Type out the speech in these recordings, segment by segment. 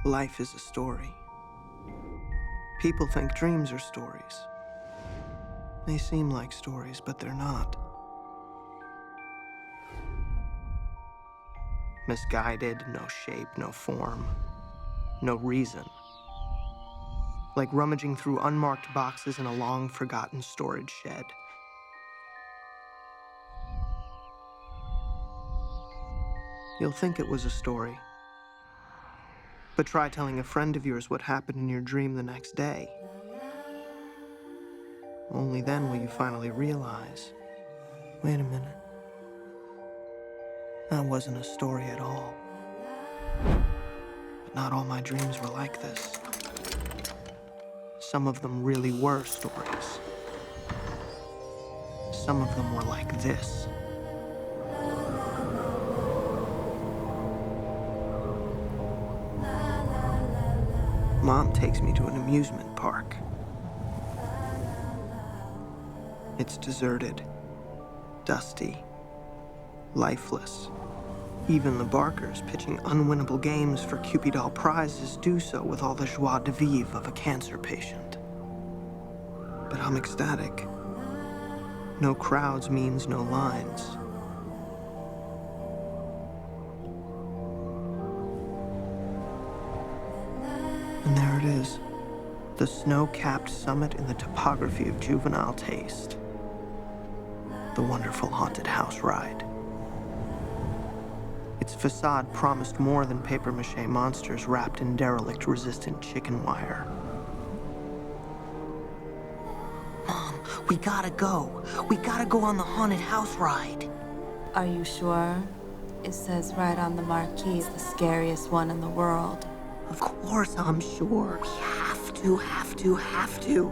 Life is a story. People think dreams are stories. They seem like stories, but they're not. Misguided, no shape, no form, no reason. Like rummaging through unmarked boxes in a long-forgotten storage shed. You'll think it was a story. But try telling a friend of yours what happened in your dream the next day. Only then will you finally realize, wait a minute, that wasn't a story at all. But not all my dreams were like this. Some of them really were stories. Some of them were like this. Mom takes me to an amusement park. It's deserted, dusty, lifeless. Even the barkers pitching unwinnable games for Cupid-doll prizes do so with all the joie de vivre of a cancer patient. But I'm ecstatic. No crowds means no lines. And there it is, the snow-capped summit in the topography of juvenile taste. The wonderful haunted house ride. Its facade promised more than papier-mâché monsters wrapped in derelict-resistant chicken wire. Mom, we gotta go. We gotta go on the haunted house ride. Are you sure? It says right on the marquee it's the scariest one in the world. Of course I'm sure. We have to.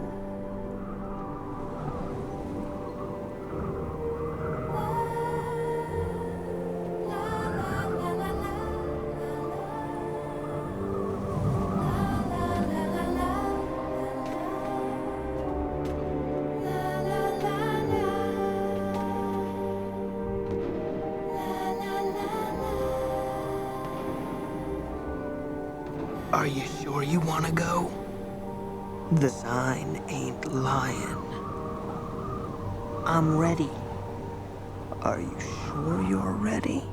Are you sure you want to go? The sign ain't lying. I'm ready. Are you sure you're ready?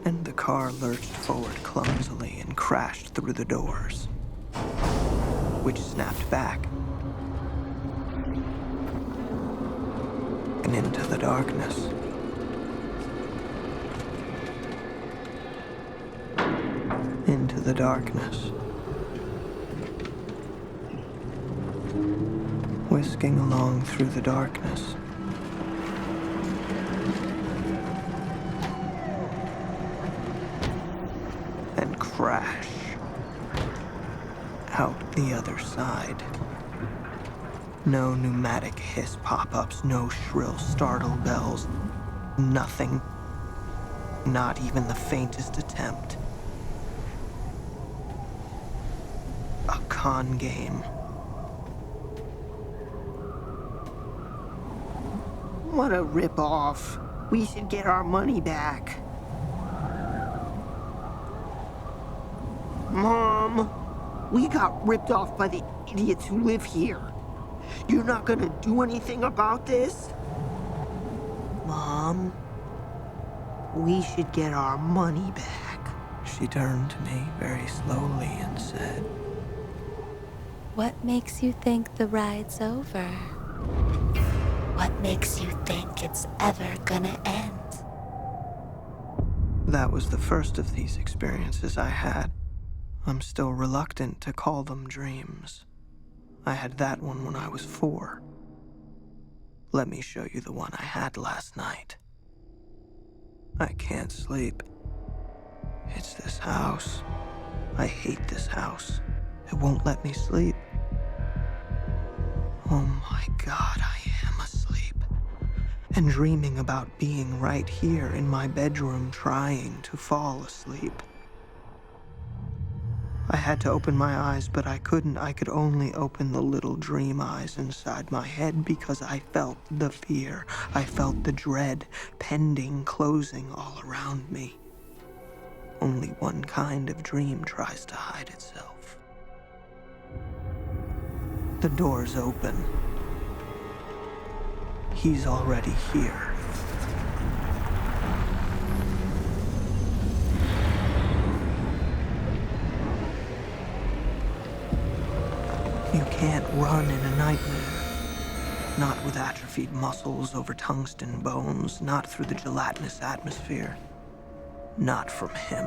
And the car lurched forward clumsily and crashed through the doors, which snapped back. And into the darkness. Into the darkness. Whisking along through the darkness. And crash out the other side. No pneumatic hiss pop-ups, no shrill startled bells, nothing. Not even the faintest attempt. A con game. What a rip-off. We should get our money back. Mom, we got ripped off by the idiots who live here. You're not gonna do anything about this? Mom, we should get our money back. She turned to me very slowly and said, What makes you think the ride's over? What makes you think it's ever gonna end? That was the first of these experiences I had. I'm still reluctant to call them dreams. I had that one when I was 4. Let me show you the one I had last night. I can't sleep. It's this house. I hate this house. It won't let me sleep. Oh my God, I am asleep. And dreaming about being right here in my bedroom trying to fall asleep. I had to open my eyes, but I couldn't. I could only open the little dream eyes inside my head because I felt the fear. I felt the dread pending, closing all around me. Only one kind of dream tries to hide itself. The door's open. He's already here. You can't run in a nightmare. Not with atrophied muscles over tungsten bones, not through the gelatinous atmosphere. Not from him.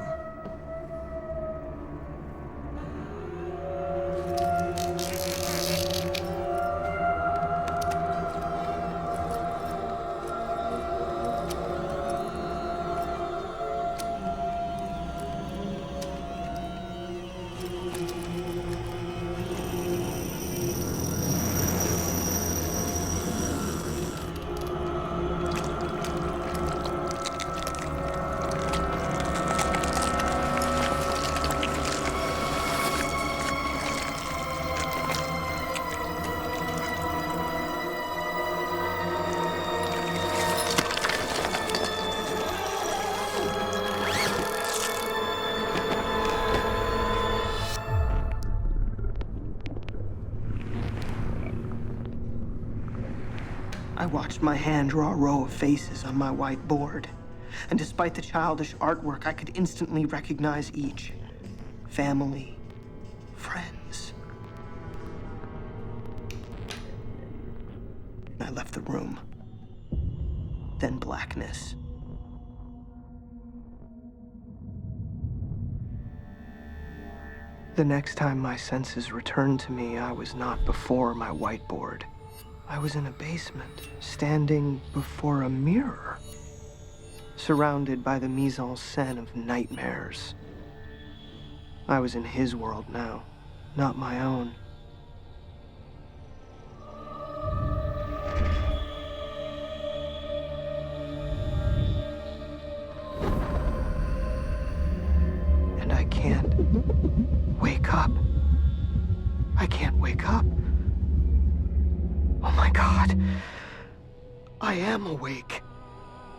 I watched my hand draw a row of faces on my white board, and despite the childish artwork, I could instantly recognize each. Family, friends. I left the room. Then blackness. The next time my senses returned to me, I was not before my whiteboard. I was in a basement, standing before a mirror, surrounded by the mise-en-scène of nightmares. I was in his world now, not my own. And I can't wake up. I can't wake up. Oh my God. I am awake.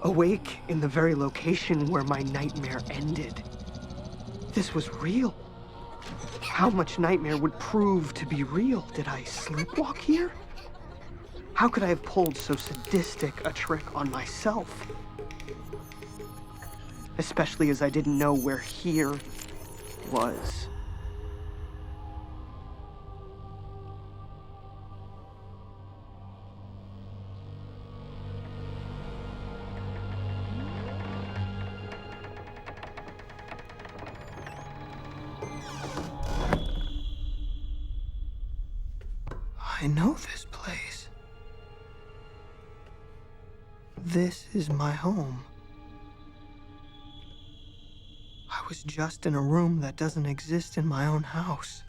Awake in the very location where my nightmare ended. This was real. How much nightmare would prove to be real? Did I sleepwalk here? How could I have pulled so sadistic a trick on myself? Especially as I didn't know where here was. I know this place. This is my home. I was just in a room that doesn't exist in my own house.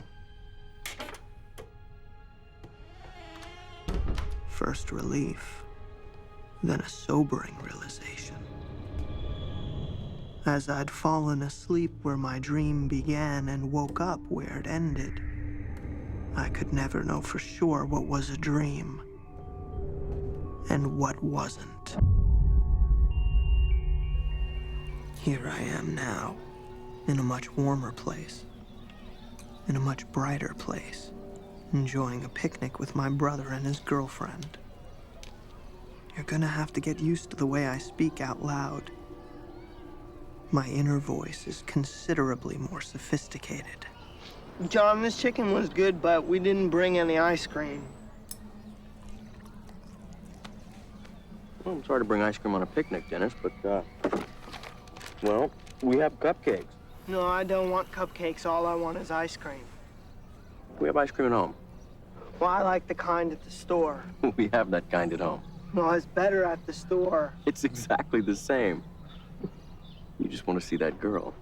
First relief, then a sobering realization. As I'd fallen asleep where my dream began and woke up where it ended, I could never know for sure what was a dream and what wasn't. Here I am now, in a much warmer place, in a much brighter place, enjoying a picnic with my brother and his girlfriend. You're gonna have to get used to the way I speak out loud. My inner voice is considerably more sophisticated. John, this chicken was good, but we didn't bring any ice cream. Well, I'm sorry to bring ice cream on a picnic, Dennis, but, well, we have cupcakes. No, I don't want cupcakes. All I want is ice cream. We have ice cream at home. Well, I like the kind at the store. We have that kind at home. No, it's better at the store. It's exactly the same. You just want to see that girl.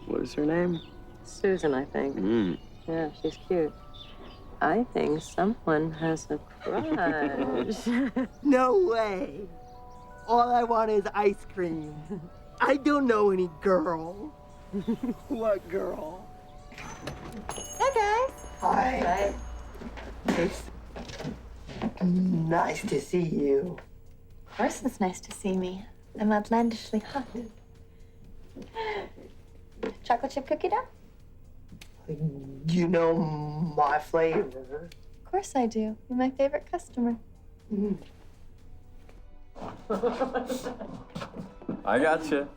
What is her name? Susan, I think. Yeah, she's cute. I think someone has a crush. No way. All I want is ice cream. I don't know any girl. What girl? Hi, guys. Hi. Hi. It's nice to see you. Of course it's nice to see me. I'm outlandishly hot. Chocolate chip cookie dough? You know my flavor. Of course I do. You're my favorite customer. I gotcha.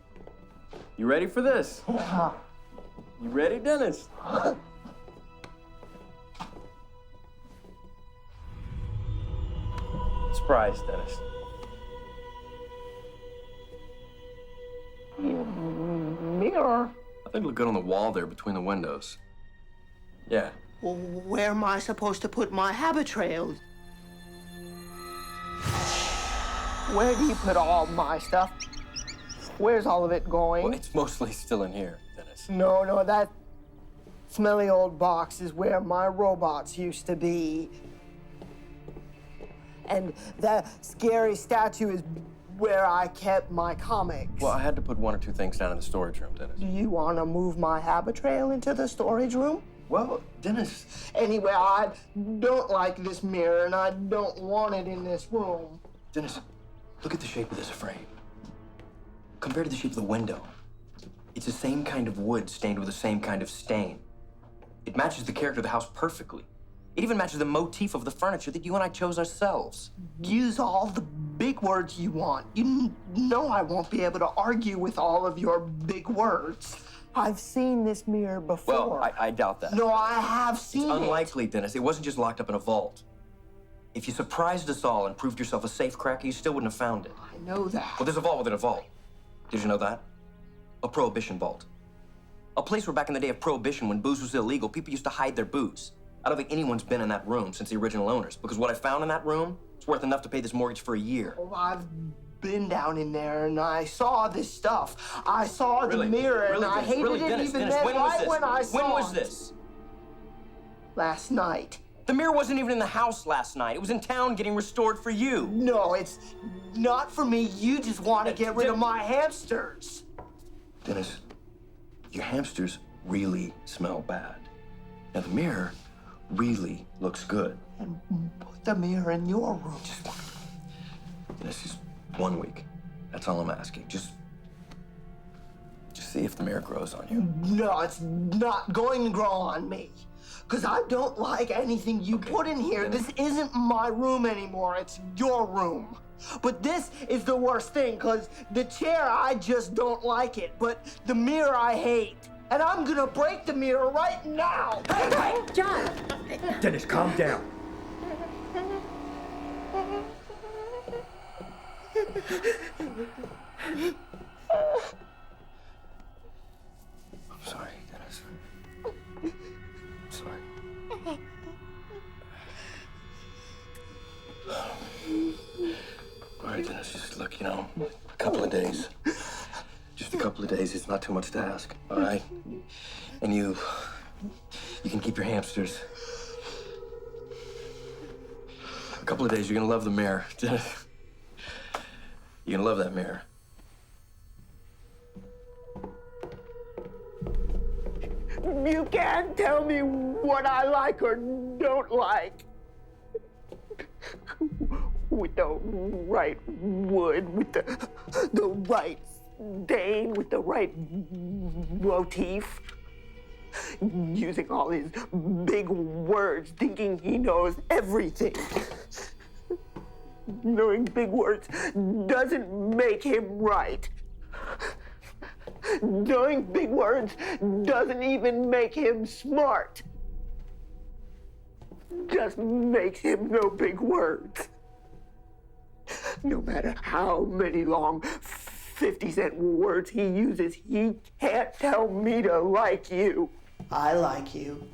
You ready for this? You ready, Dennis? Surprise, Dennis. Mirror? I think it looked good on the wall there between the windows. Yeah. Well, where am I supposed to put my habit trails? Where do you put all my stuff? Where's all of it going? Well, it's mostly still in here, Dennis. No, that smelly old box is where my robots used to be. And that scary statue is where I kept my comics. Well, I had to put one or two things down in the storage room, Dennis. Do you want to move my habit trail into the storage room? Well, Dennis. Anyway, I don't like this mirror, and I don't want it in this room. Dennis, look at the shape of this frame. Compared to the shape of the window, it's the same kind of wood stained with the same kind of stain. It matches the character of the house perfectly. It even matches the motif of the furniture that you and I chose ourselves. Use all the big words you want. You know I won't be able to argue with all of your big words. I've seen this mirror before. Well, I doubt that. No, I have seen It's unlikely, Dennis. It wasn't just locked up in a vault. If you surprised us all and proved yourself a safe cracker, you still wouldn't have found it. I know that. Well, there's a vault within a vault. Did you know that? A prohibition vault. A place where back in the day of prohibition, when booze was illegal, people used to hide their booze. I don't think anyone's been in that room since the original owners, because what I found in that room is worth enough to pay this mortgage for a year. Oh, I've been down in there and I saw this stuff. I saw the mirror and I hated it Dennis, even Dennis, then when was right this? when I saw When was it. this? Last night. The mirror wasn't even in the house last night. It was in town getting restored for you. No, it's not for me. You just want to get rid of my hamsters. Dennis, your hamsters really smell bad. Now, the mirror really looks good. And put the mirror in your room. Dennis, just 1 week. That's all I'm asking. Just see if the mirror grows on you. No, it's not going to grow on me. Because I don't like anything you put in here. Dennis. This isn't my room anymore. It's your room. But this is the worst thing, because the chair, I just don't like it. But the mirror, I hate. And I'm going to break the mirror right now. Hey, John! Dennis, calm down. I'm sorry, Dennis. I'm sorry. All right, Dennis, just look, a couple of days. Just a couple of days. It's not too much to ask, all right? And you can keep your hamsters. A couple of days, you're gonna love the mirror. Dennis, you're gonna love that mirror. You can't tell me what I like or don't like. With the right wood, with the right stain, with the right motif. Using all these big words, thinking he knows everything. Knowing big words doesn't make him right. Knowing big words doesn't even make him smart. Just makes him know big words. No matter how many long 50-cent words he uses, he can't tell me to like you. I like you.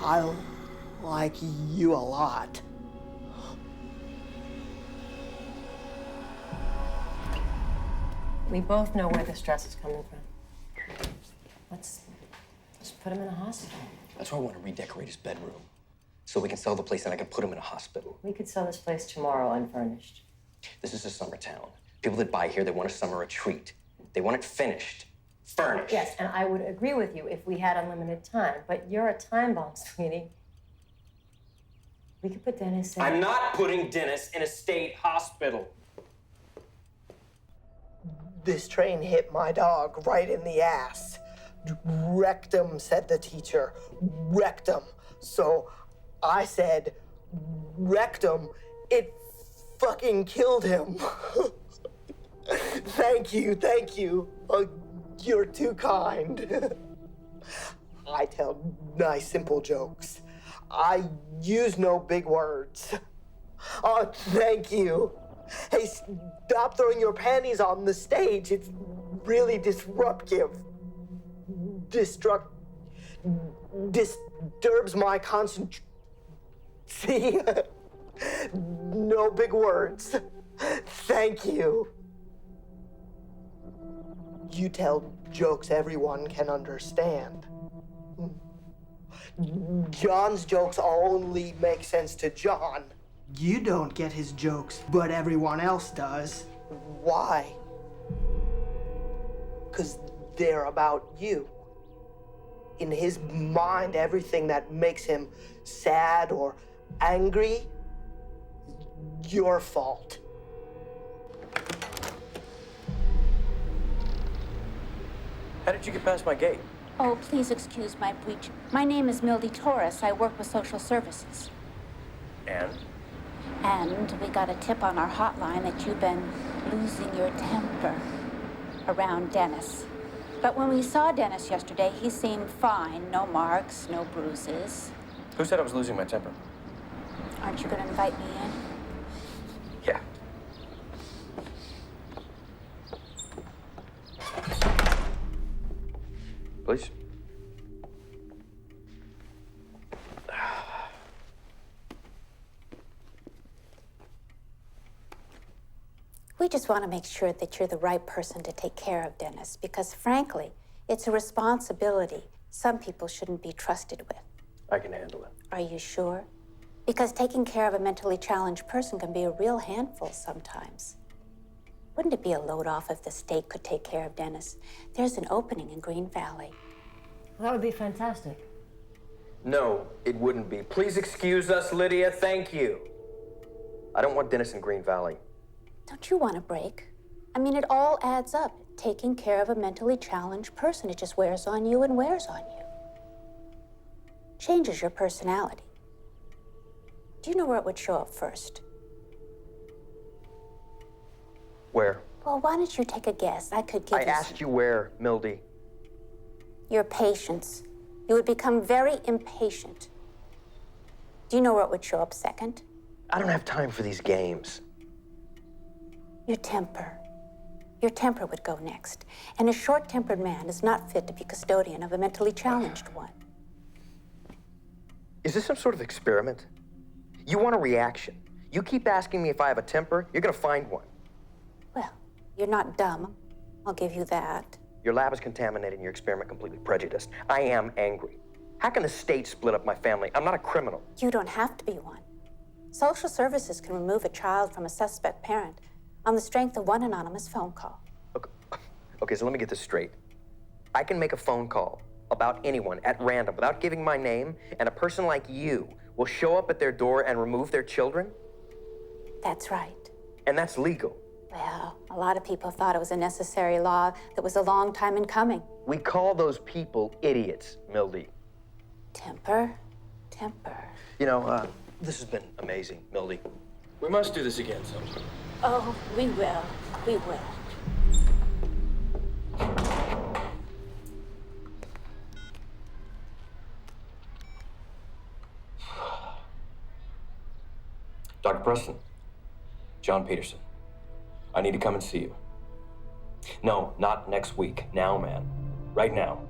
I like you a lot. We both know where the stress is coming from. Let's put him in a hospital. That's why I want to redecorate his bedroom. So we can sell the place and I can put him in a hospital. We could sell this place tomorrow unfurnished. This is a summer town. People that buy here, they want a summer retreat. They want it finished, furnished. Yes, and I would agree with you if we had unlimited time, but you're a time bomb, sweetie. We could put Dennis in. I'm not putting Dennis in a state hospital. This train hit my dog right in the ass. Rectum, said the teacher. Rectum. So I said, rectum. It fucking killed him. Thank you. You're too kind. I tell nice, simple jokes. I use no big words. Oh, thank you. Hey, stop throwing your panties on the stage. It's really disruptive. Disturbs my concentration. See? No big words. Thank you. You tell jokes everyone can understand. John's jokes only make sense to John. You don't get his jokes, but everyone else does. Why? 'Cause they're about you. In his mind, everything that makes him sad or angry, your fault. How did you get past my gate? Oh, please excuse my breach. My name is Mildy Torres. I work with social services. And we got a tip on our hotline that you've been losing your temper around Dennis. But when we saw Dennis yesterday, he seemed fine. No marks, no bruises. Who said I was losing my temper? Aren't you going to invite me in? Yeah. Please. We just want to make sure that you're the right person to take care of Dennis, because frankly, it's a responsibility some people shouldn't be trusted with. I can handle it. Are you sure? Because taking care of a mentally challenged person can be a real handful sometimes. Wouldn't it be a load off if the state could take care of Dennis? There's an opening in Green Valley. That would be fantastic. No, it wouldn't be. Please excuse us, Lydia. Thank you. I don't want Dennis in Green Valley. Don't you want a break? I mean, it all adds up. Taking care of a mentally challenged person, it just wears on you and wears on you. Changes your personality. Do you know where it would show up first? Where? Well, why don't you take a guess? I could give I you asked you where, Mildy. your patience. You would become very impatient. Do you know where it would show up second? I don't have time for these games. Your temper. Your temper would go next. And a short-tempered man is not fit to be custodian of a mentally challenged one. Is this some sort of experiment? You want a reaction. You keep asking me if I have a temper, you're gonna find one. Well, you're not dumb. I'll give you that. Your lab is contaminated and your experiment completely prejudiced. I am angry. How can the state split up my family? I'm not a criminal. You don't have to be one. Social services can remove a child from a suspect parent on the strength of one anonymous phone call. Okay, so let me get this straight. I can make a phone call about anyone at random without giving my name, and a person like you will show up at their door and remove their children? That's right. And that's legal. Well, a lot of people thought it was a necessary law that was a long time in coming. We call those people idiots, Mildy. Temper. You know, this has been amazing, Mildy. We must do this again sometime. Oh, we will. We will. Dr. Preston, John Peterson, I need to come and see you. No, not next week. Now, man. Right now.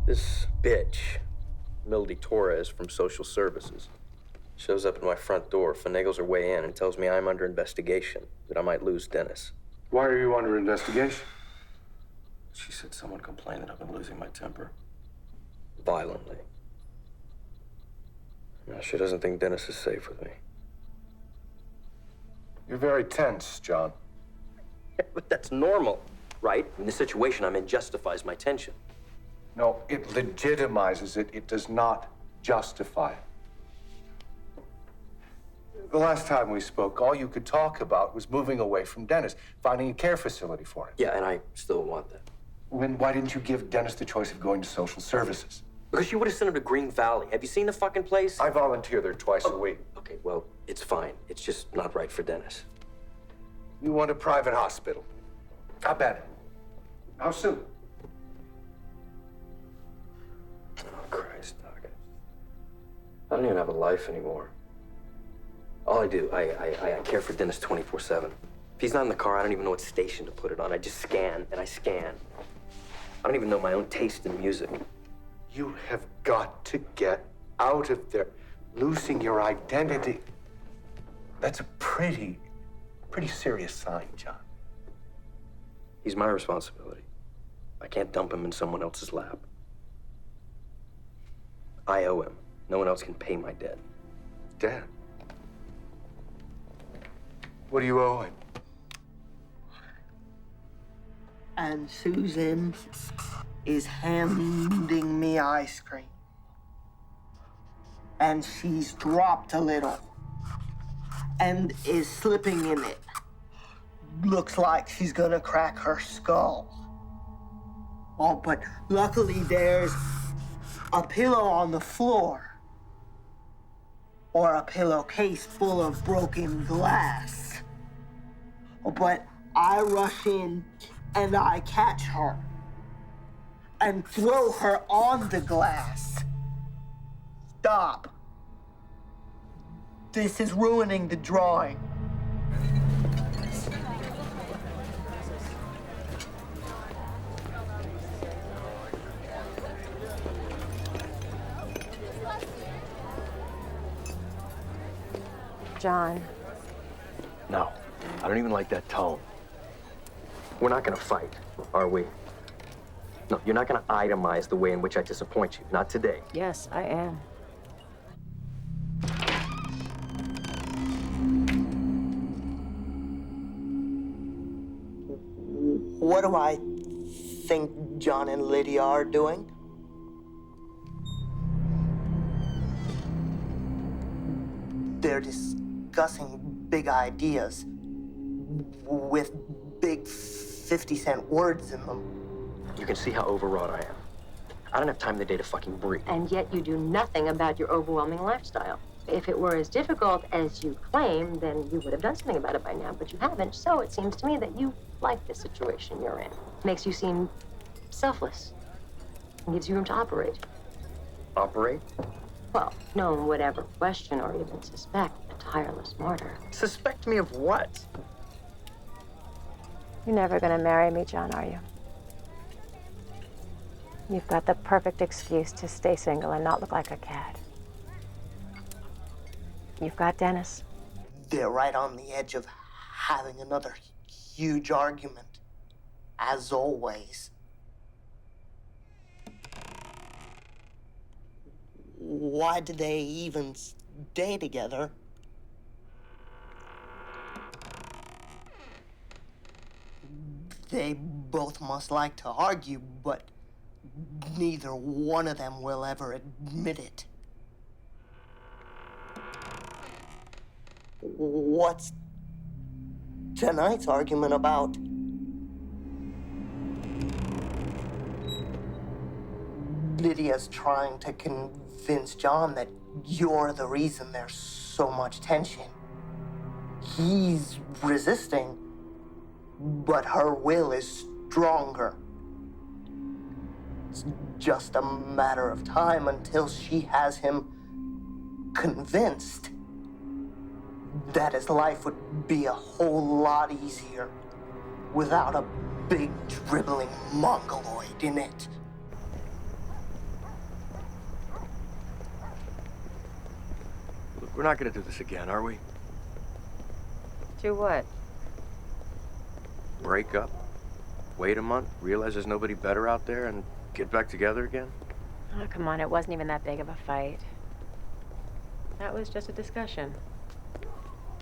This bitch, Mildy Torres from Social Services, shows up at my front door, finagles her way in, and tells me I'm under investigation, that I might lose Dennis. Why are you under investigation? She said someone complained that I've been losing my temper. Violently. Now, she doesn't think Dennis is safe with me. You're very tense, John. But that's normal, right? I mean, the situation I'm in justifies my tension. No, it legitimizes it. It does not justify it. The last time we spoke, all you could talk about was moving away from Dennis, finding a care facility for him. Yeah, and I still want that. Then why didn't you give Dennis the choice of going to social services? Because you would have sent him to Green Valley. Have you seen the fucking place? I volunteer there twice a week. Okay, well, it's fine. It's just not right for Dennis. You want a private hospital. How bad? How soon? Oh, Christ, Doc. I don't even have a life anymore. All I do, I care for Dennis 24/7. If he's not in the car, I don't even know what station to put it on. I just scan and I scan. I don't even know my own taste in music. You have got to get out of there. Losing your identity. That's a pretty serious sign, John. He's my responsibility. I can't dump him in someone else's lap. I owe him. No one else can pay my debt. Dad. What do you owe him? And Susan is handing me ice cream. And she's dropped a little and is slipping in it. Looks like she's gonna crack her skull. Oh, but luckily there's a pillow on the floor. Or a pillowcase full of broken glass. But I rush in and I catch her and throw her on the glass. Stop. This is ruining the drawing. John. No, I don't even like that tone. We're not gonna fight, are we? No, you're not gonna itemize the way in which I disappoint you. Not today. Yes, I am. What do I think John and Lydia are doing? They're discussing big ideas with big 50-cent words in them. You can see how overwrought I am. I don't have time today to fucking breathe. And yet you do nothing about your overwhelming lifestyle. If it were as difficult as you claim, then you would have done something about it by now, but you haven't. So it seems to me that you like the situation you're in. Makes you seem selfless and gives you room to operate. Operate? Well, no one would ever question or even suspect a tireless martyr. Suspect me of what? You're never gonna marry me, John, are you? You've got the perfect excuse to stay single and not look like a cad. You've got Dennis. They're right on the edge of having another huge argument, as always. Why did they even stay together? They both must like to argue, but neither one of them will ever admit it. What's tonight's argument about? Lydia's trying to convince John that you're the reason there's so much tension. He's resisting, but her will is stronger. It's just a matter of time until she has him convinced that his life would be a whole lot easier without a big dribbling mongoloid in it. Look, we're not gonna do this again, are we? Do what? Break up, wait a month, realize there's nobody better out there, and get back together again? Oh, come on, it wasn't even that big of a fight. That was just a discussion.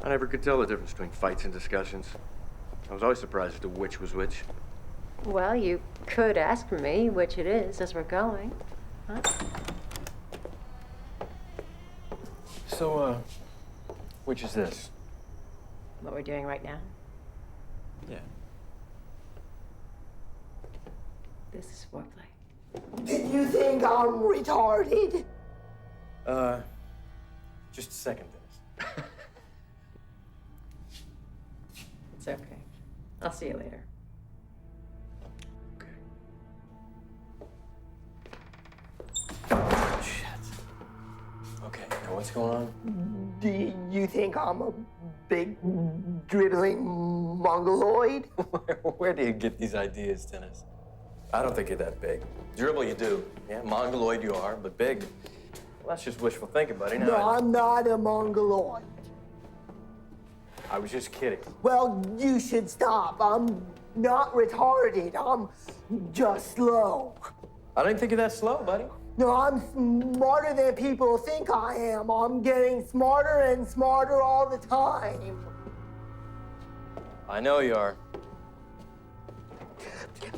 I never could tell the difference between fights and discussions. I was always surprised as to which was which. Well, you could ask me which it is as we're going. Huh? So, which is this? What we're doing right now? Yeah. This is foreplay. Did you think I'm retarded? Just a second, Dennis. It's okay. I'll see you later. Shit. Okay, now what's going on? Do you think I'm a big, dribbling mongoloid? Where do you get these ideas, Dennis? I don't think you're that big. Dribble you do. Yeah, mongoloid you are, but big. Well, that's just wishful thinking, buddy. No, I'm not a mongoloid. I was just kidding. Well, you should stop. I'm not retarded. I'm just slow. I didn't think you're that slow, buddy. No, I'm smarter than people think I am. I'm getting smarter and smarter all the time. I know you are.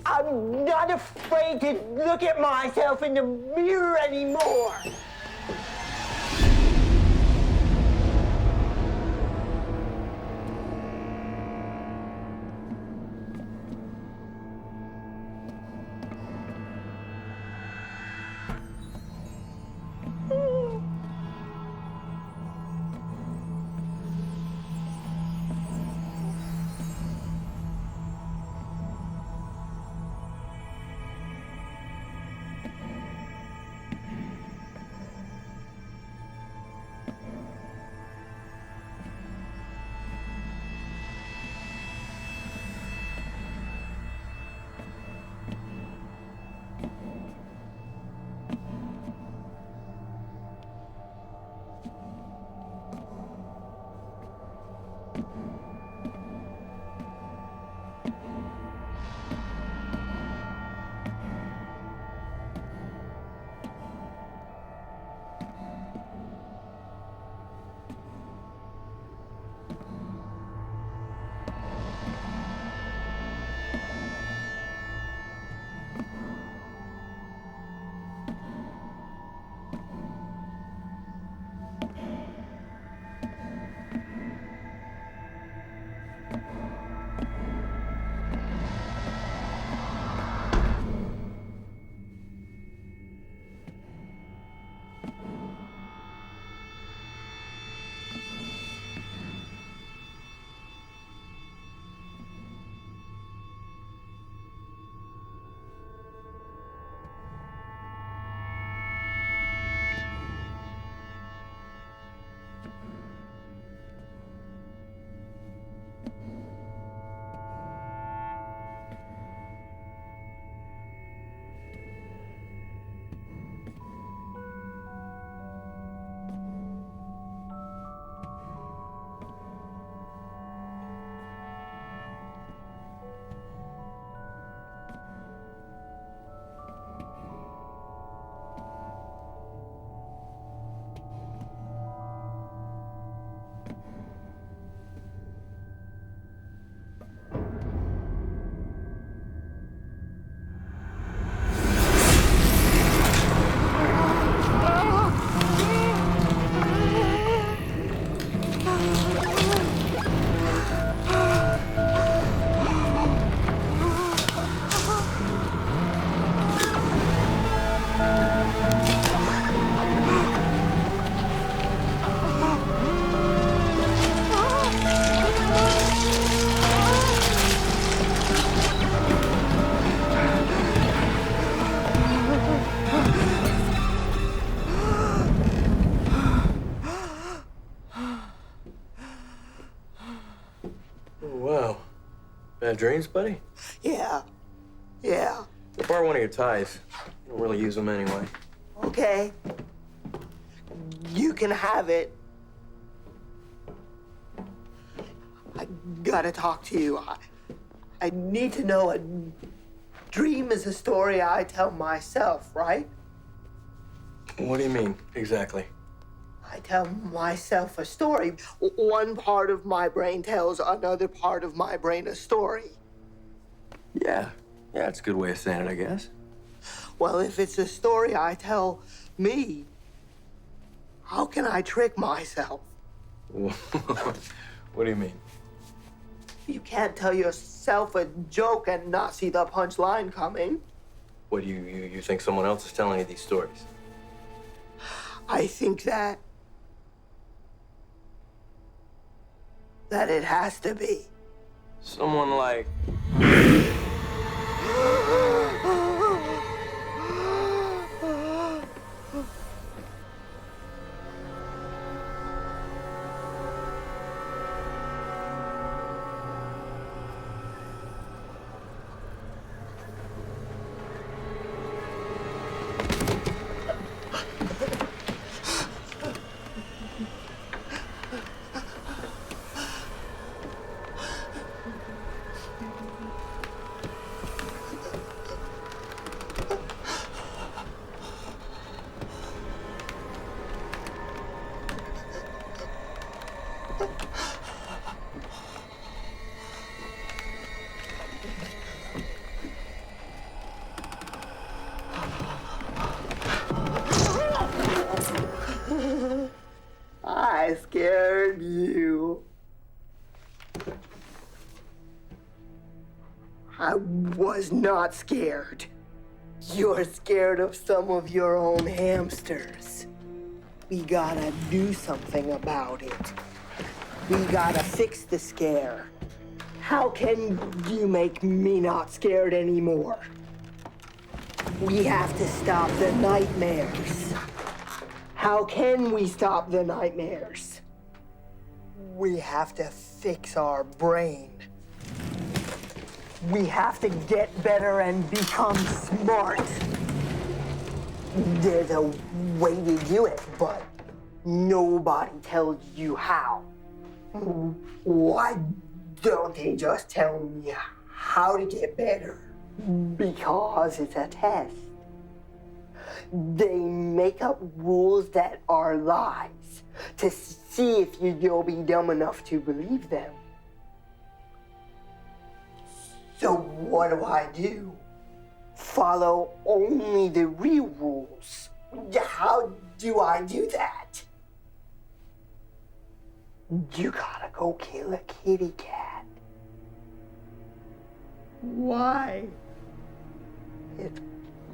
I'm not afraid to look at myself in the mirror anymore. Bad dreams, buddy? Yeah. I'll borrow one of your ties. You don't really use them anyway. Okay. You can have it. I gotta talk to you. I need to know a dream is a story I tell myself, right? What do you mean, exactly? I tell myself a story. One part of my brain tells another part of my brain a story. Yeah, it's a good way of saying it, I guess. Well, if it's a story I tell me, how can I trick myself? What do you mean? You can't tell yourself a joke and not see the punchline coming. What, you think someone else is telling you these stories? I think that it has to be. Someone like... I scared you. I was not scared. You're scared of some of your own hamsters. We gotta do something about it. We gotta fix the scare. How can you make me not scared anymore? We have to stop the nightmares. How can we stop the nightmares? We have to fix our brain. We have to get better and become smart. There's a way to do it, but nobody tells you how. Why don't they just tell me how to get better? Because it's a test. They make up rules that are lies to see if you'll be dumb enough to believe them. So what do? Follow only the real rules. How do I do that? You gotta go kill a kitty cat. Why? It's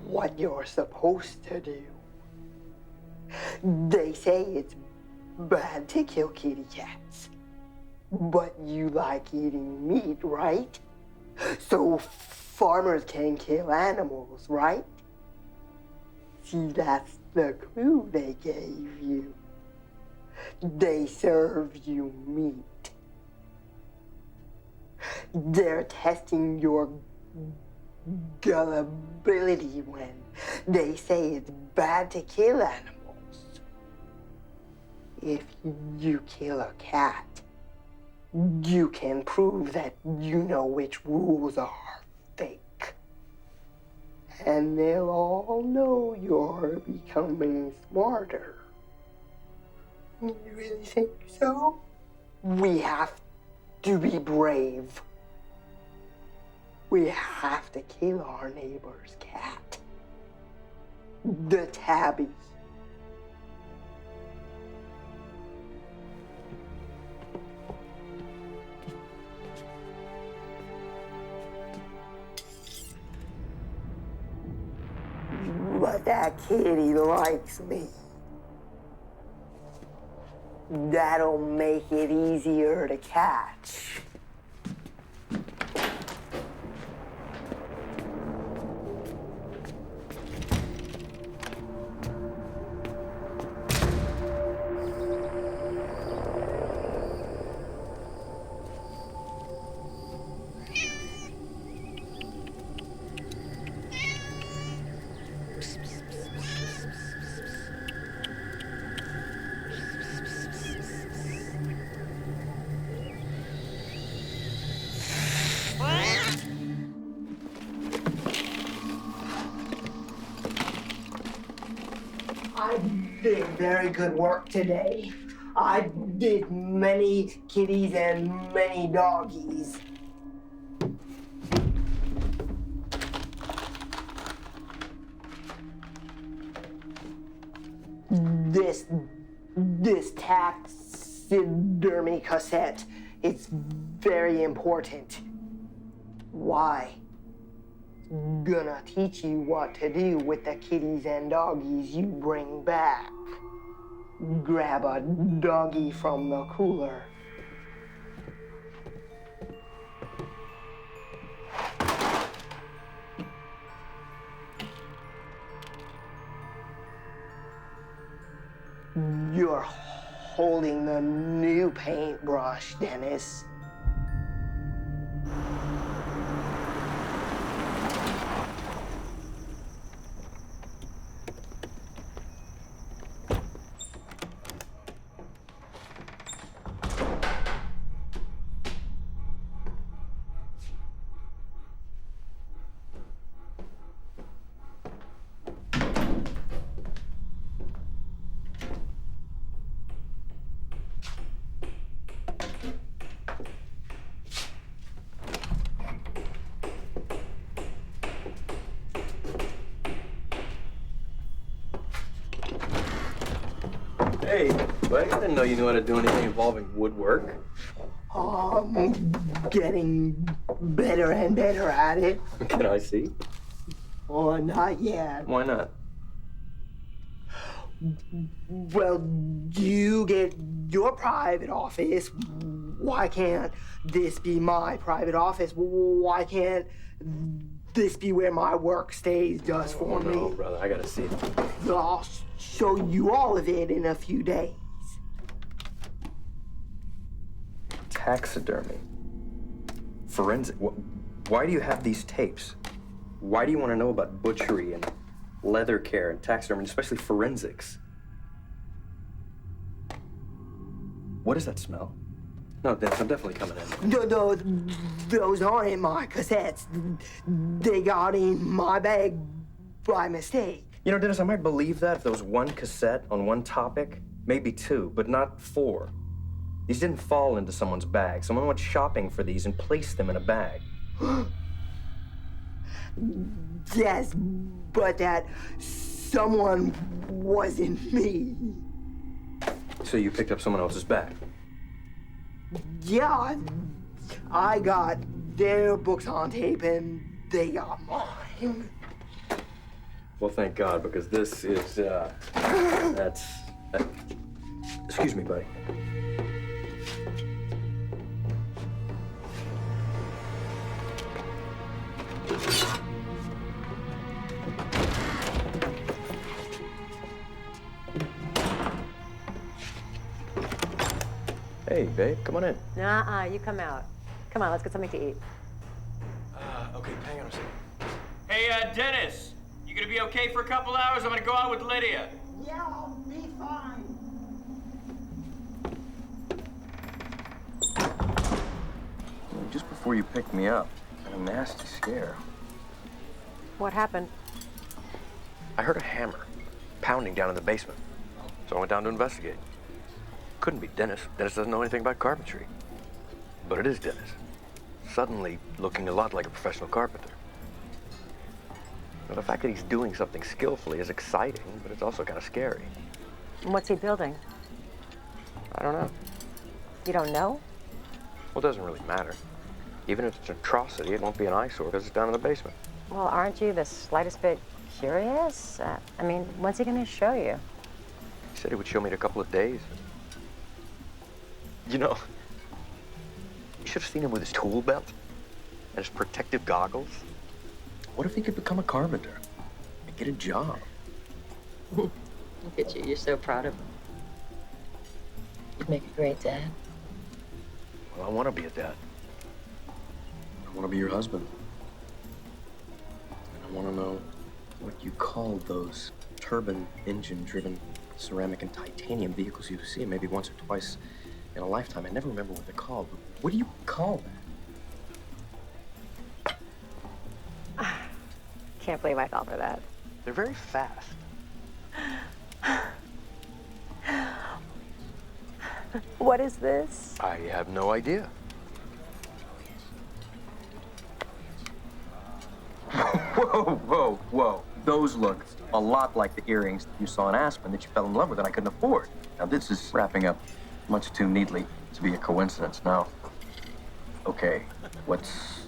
what you're supposed to do. They say it's bad to kill kitty cats, but you like eating meat, right? So farmers can kill animals, right? See, that's the clue they gave you. They serve you meat. They're testing your gullibility when they say it's bad to kill animals. If you kill a cat, you can prove that you know which rules are fake. And they'll all know you're becoming smarter. You really think so? We have to be brave. We have to kill our neighbor's cat. The tabby. But that kitty likes me. That'll make it easier to catch. did very good work today. I did many kitties and many doggies. This taxidermy cassette, it's very important. Why? Gonna teach you what to do with the kitties and doggies you bring back. Grab a doggy from the cooler. You're holding the new paintbrush, Dennis. Hey, buddy, I didn't know you knew how to do anything involving woodwork. I'm getting better and better at it. Can I see? Oh, not yet. Why not? Well, you get your private office. Why can't this be my private office? Why can't this be where my work stays does for me? No, brother, I gotta see it. I'll show you all of it in a few days. Taxidermy. Forensic. Why do you have these tapes? Why do you want to know about butchery and leather care and taxidermy, especially forensics? What does that smell? No, Dennis, I'm definitely coming in. Those aren't my cassettes. They got in my bag by mistake. You know, Dennis, I might believe that if there was one cassette on one topic, maybe two, but not four. These didn't fall into someone's bag. Someone went shopping for these and placed them in a bag. Yes, but that someone wasn't me. So you picked up someone else's bag? Yeah, I got their books on tape and they got mine. Well, thank God, because this is, excuse me, buddy. Hey, babe, come on in. Nuh-uh, you come out. Come on, let's get something to eat. Okay, hang on a second. Hey, Dennis, you gonna be okay for a couple hours? I'm gonna go out with Lydia. Yeah, I'll be fine. Just before you picked me up, I had a nasty scare. What happened? I heard a hammer pounding down in the basement, so I went down to investigate. Couldn't be Dennis. Dennis doesn't know anything about carpentry. But it is Dennis, suddenly looking a lot like a professional carpenter. Now, the fact that he's doing something skillfully is exciting, but it's also kind of scary. And what's he building? I don't know. You don't know? Well, it doesn't really matter. Even if it's an atrocity, it won't be an eyesore because it's down in the basement. Well, aren't you the slightest bit curious? I mean, when's he gonna show you? He said he would show me in a couple of days. You know, you should have seen him with his tool belt and his protective goggles. What if he could become a carpenter and get a job? Look at you, you're so proud of him. You'd make a great dad. Well, I want to be a dad. I want to be your husband. And I want to know what you call those turbine engine-driven ceramic and titanium vehicles you see maybe once or twice in a lifetime. I never remember what they're called, but what do you call that? Can't believe I fell for that. They're very fast. What is this? I have no idea. Whoa, whoa, whoa. Those look a lot like the earrings you saw in Aspen that you fell in love with and I couldn't afford. Now, this is wrapping up much too neatly to be a coincidence now. Okay, what's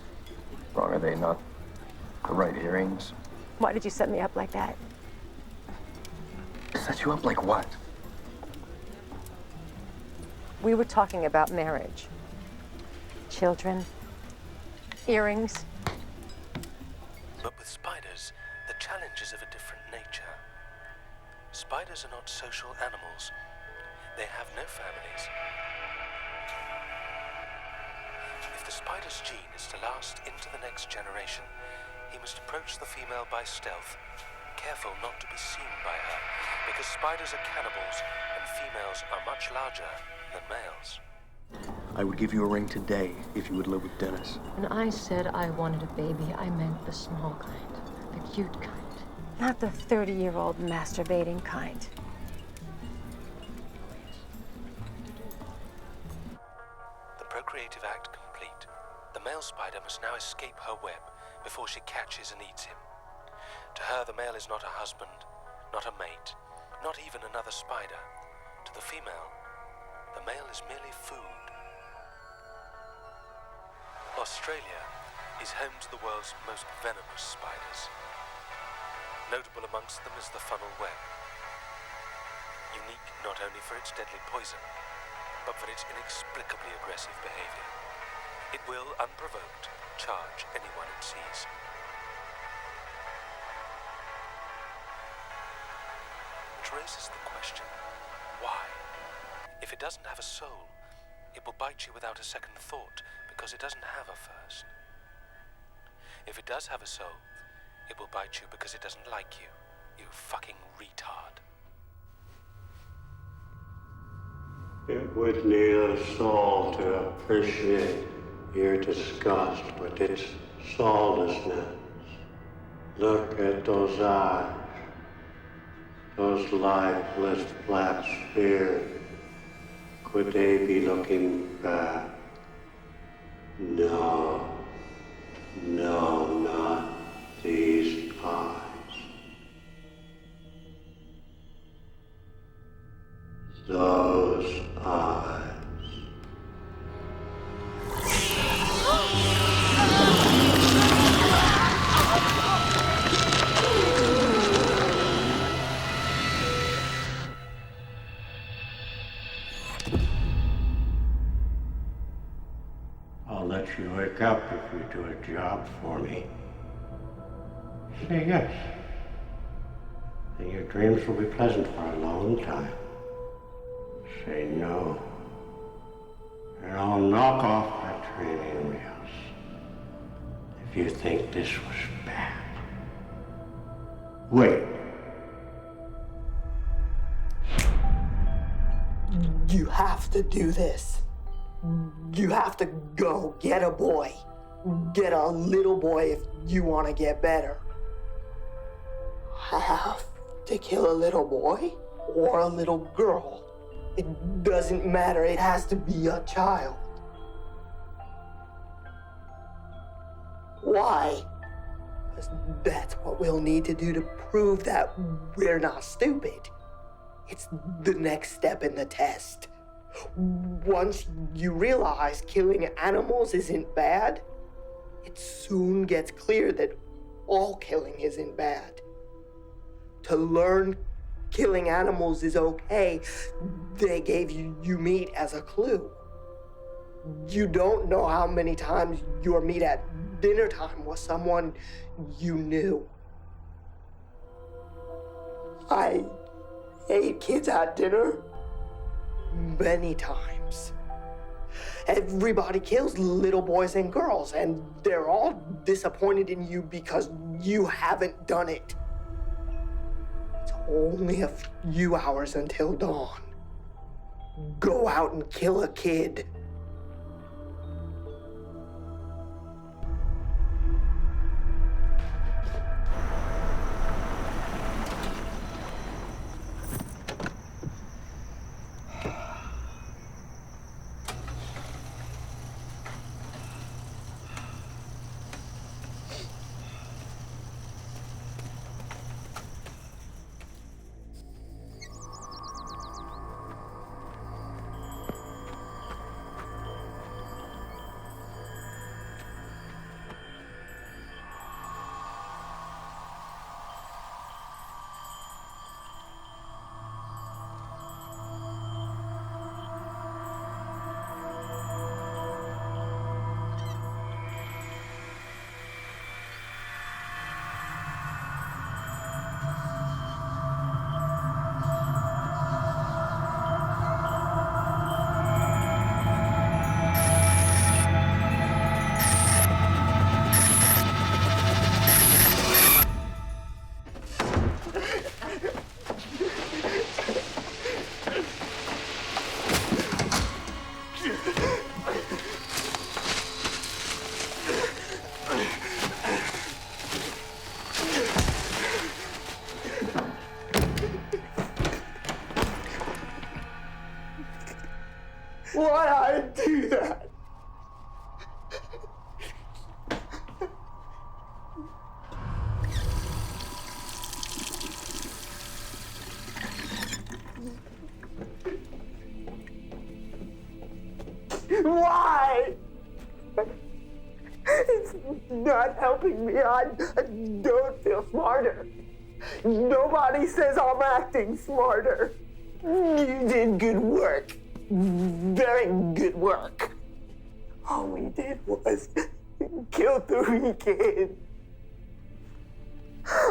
wrong? Are they not the right earrings? Why did you set me up like that? Set you up like what? We were talking about marriage. Children. Earrings. But with spiders, the challenge is of a different nature. Spiders are not social animals. They have no families. If the spider's gene is to last into the next generation, he must approach the female by stealth, careful not to be seen by her, because spiders are cannibals and females are much larger than males. I would give you a ring today if you would live with Dennis. When I said I wanted a baby, I meant the small kind, the cute kind. Not the 30-year-old masturbating kind. The procreative act complete, the male spider must now escape her web before she catches and eats him. To her, the male is not a husband, not a mate, not even another spider. To the female, the male is merely food. Australia is home to the world's most venomous spiders. Notable amongst them is the funnel web. Unique not only for its deadly poison, but for its inexplicably aggressive behavior. It will, unprovoked, charge anyone it sees. Which raises the question, why? If it doesn't have a soul, it will bite you without a second thought, because it doesn't have a first. If it does have a soul, it will bite you because it doesn't like you, you fucking retard. It would need a soul to appreciate your disgust with its soullessness. Look at those eyes, those lifeless black spheres. Could they be looking back? No, not these eyes. Those eyes. I'll let you wake up if you do a job for me. Say yes. And your dreams will be pleasant for a long time. Say no. And I'll knock off my training wheels. If you think this was bad. Wait. You have to do this. You have to go get a boy. Get a little boy if you want to get better. Have to kill a little boy or a little girl. It doesn't matter. It has to be a child. Why? Because that's what we'll need to do to prove that we're not stupid. It's the next step in the test. Once you realize killing animals isn't bad, it soon gets clear that all killing isn't bad. To learn killing animals is okay, they gave you meat as a clue. You don't know how many times your meat at dinner time was someone you knew. I ate kids at dinner many times. Everybody kills little boys and girls, and they're all disappointed in you because you haven't done it. It's only a few hours until dawn. Go out and kill a kid. Why? It's not helping me. I don't feel smarter. Nobody says I'm acting smarter. You did good work. Very good work. All we did was kill 3 kids.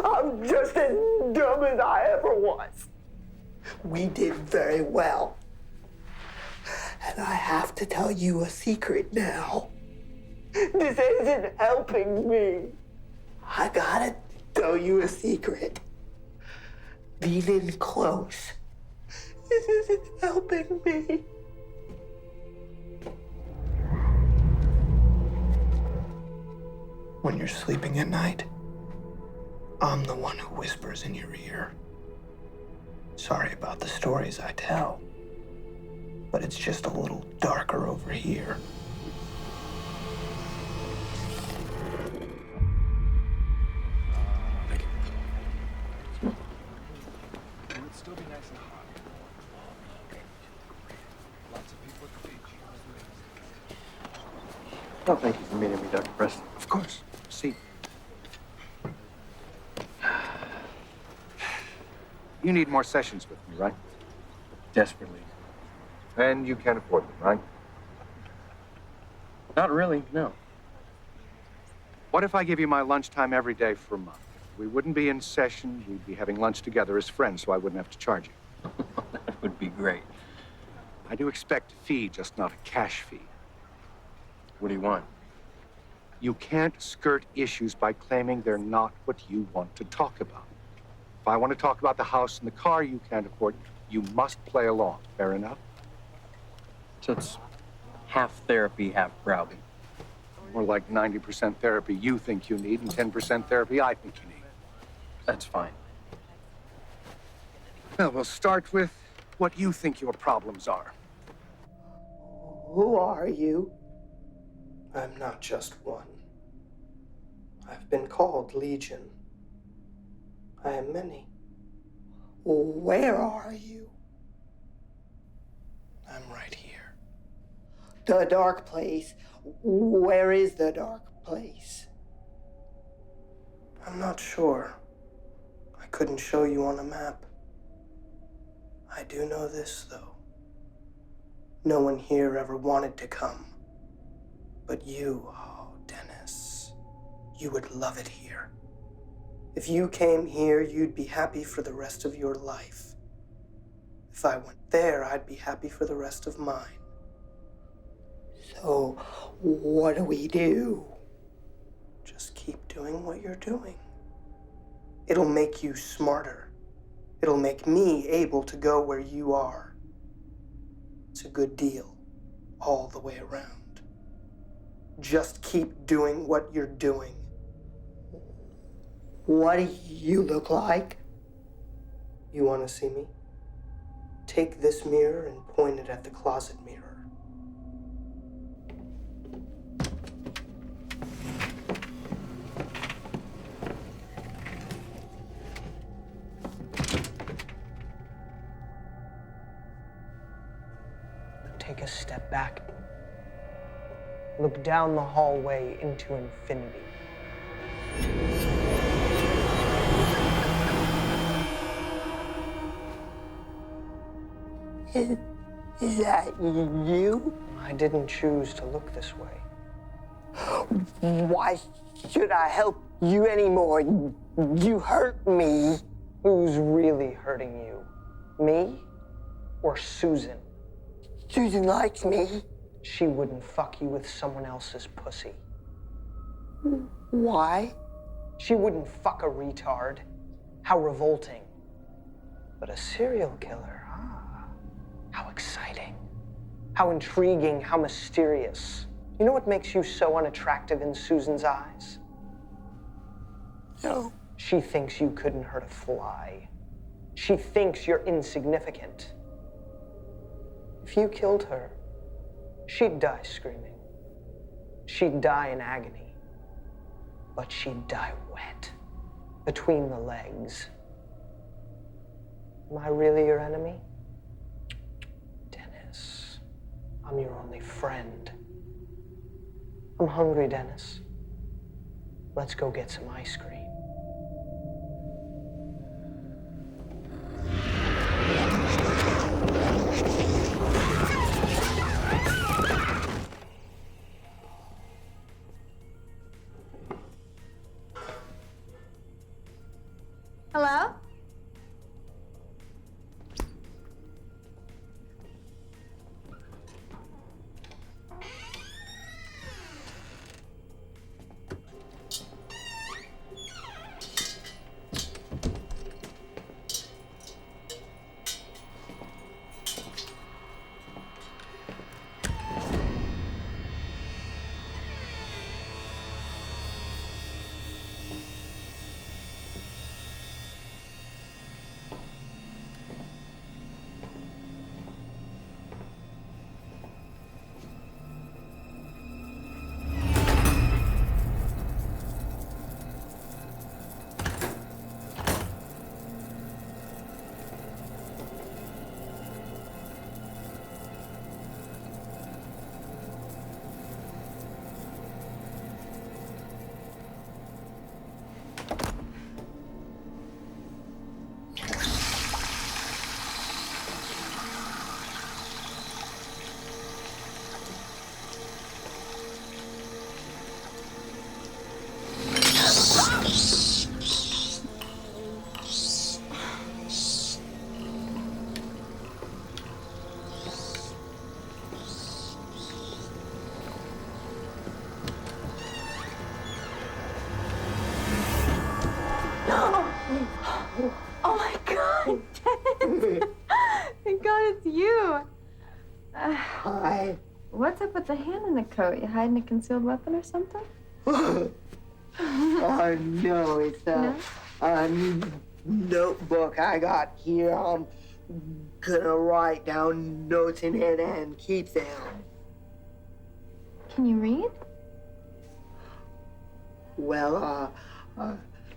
I'm just as dumb as I ever was. We did very well. And I have to tell you a secret now. This isn't helping me. I gotta tell you a secret. Lean in close. This isn't helping me. When you're sleeping at night, I'm the one who whispers in your ear. Sorry about the stories I tell, but it's just a little darker over here. Still be nice and hot. Lots of people at the beach. Oh, thank you for meeting me, Dr. Preston. Of course. See. You need more sessions with me, right? Desperately. And you can't afford them, right? Not really, no. What if I give you my lunchtime every day for a month? We wouldn't be in session. We'd be having lunch together as friends, so I wouldn't have to charge you. That would be great. I do expect a fee, just not a cash fee. What do you want? You can't skirt issues by claiming they're not what you want to talk about. If I want to talk about the house and the car you can't afford, you must play along. Fair enough? So it's half therapy, half browbeat. More like 90% therapy you think you need and 10% therapy I think you need. That's fine. Well, we'll start with what you think your problems are. Who are you? I'm not just one. I've been called Legion. I am many. Where are you? I'm right here. The dark place. Where is the dark place? I'm not sure. I couldn't show you on a map. I do know this, though. No one here ever wanted to come. But you, oh, Dennis, you would love it here. If you came here, you'd be happy for the rest of your life. If I went there, I'd be happy for the rest of mine. So, what do we do? Just keep doing what you're doing. It'll make you smarter. It'll make me able to go where you are. It's a good deal, all the way around. Just keep doing what you're doing. What do you look like? You want to see me? Take this mirror and point it at the closet mirror. Take a step back. Look down the hallway into infinity. Is that you? I didn't choose to look this way. Why should I help you anymore? You hurt me. Who's really hurting you? Me or Susan? Susan likes me. She wouldn't fuck you with someone else's pussy. Why? She wouldn't fuck a retard. How revolting. But a serial killer, how exciting. How intriguing, how mysterious. You know what makes you so unattractive in Susan's eyes? No. She thinks you couldn't hurt a fly. She thinks you're insignificant. If you killed her, she'd die screaming. She'd die in agony. but she'd die wet, between the legs. Am I really your enemy? Dennis, I'm your only friend. I'm hungry, Dennis. Let's go get some ice cream. Hello? Oh my God, Dennis! Thank God it's you. Hi. What's up with the hand in the coat? You hiding a concealed weapon or something? Oh, no, it's a notebook I got here. I'm gonna write down notes in it and keep them. Can you read? Well,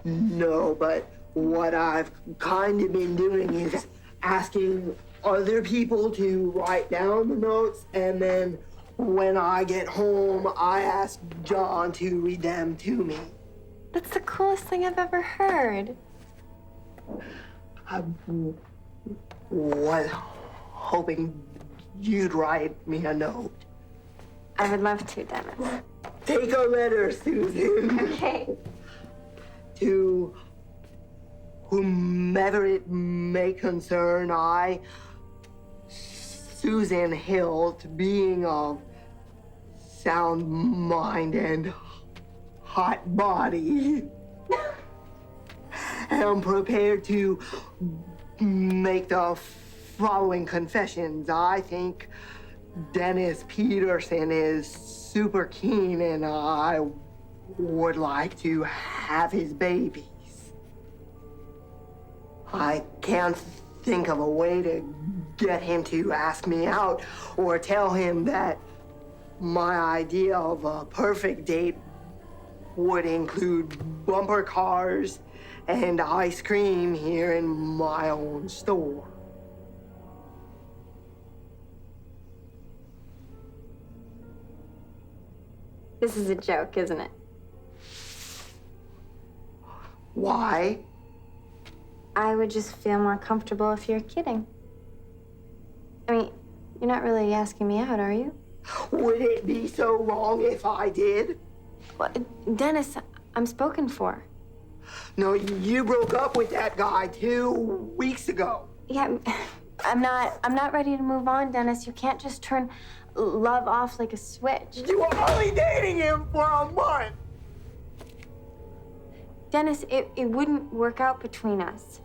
no, but what I've kind of been doing is asking other people to write down the notes, and then when I get home, I ask John to read them to me. That's the coolest thing I've ever heard. I was hoping you'd write me a note. I would love to, Dennis. Take a letter, Susan. Okay. To whomever it may concern, I, Susan Hilt, being of sound mind and hot body, am prepared to make the following confessions. I think Dennis Peterson is super keen, and I would like to have his babies. I can't think of a way to get him to ask me out or tell him that my idea of a perfect date would include bumper cars and ice cream here in my own store. This is a joke, isn't it? Why? I would just feel more comfortable if you're kidding. I mean, you're not really asking me out, are you? Would it be so wrong if I did? Well, Dennis, I'm spoken for. No, you broke up with that guy 2 weeks ago. Yeah, I'm not ready to move on, Dennis. You can't just turn love off like a switch. You were only dating him for a month. Dennis, it wouldn't work out between us.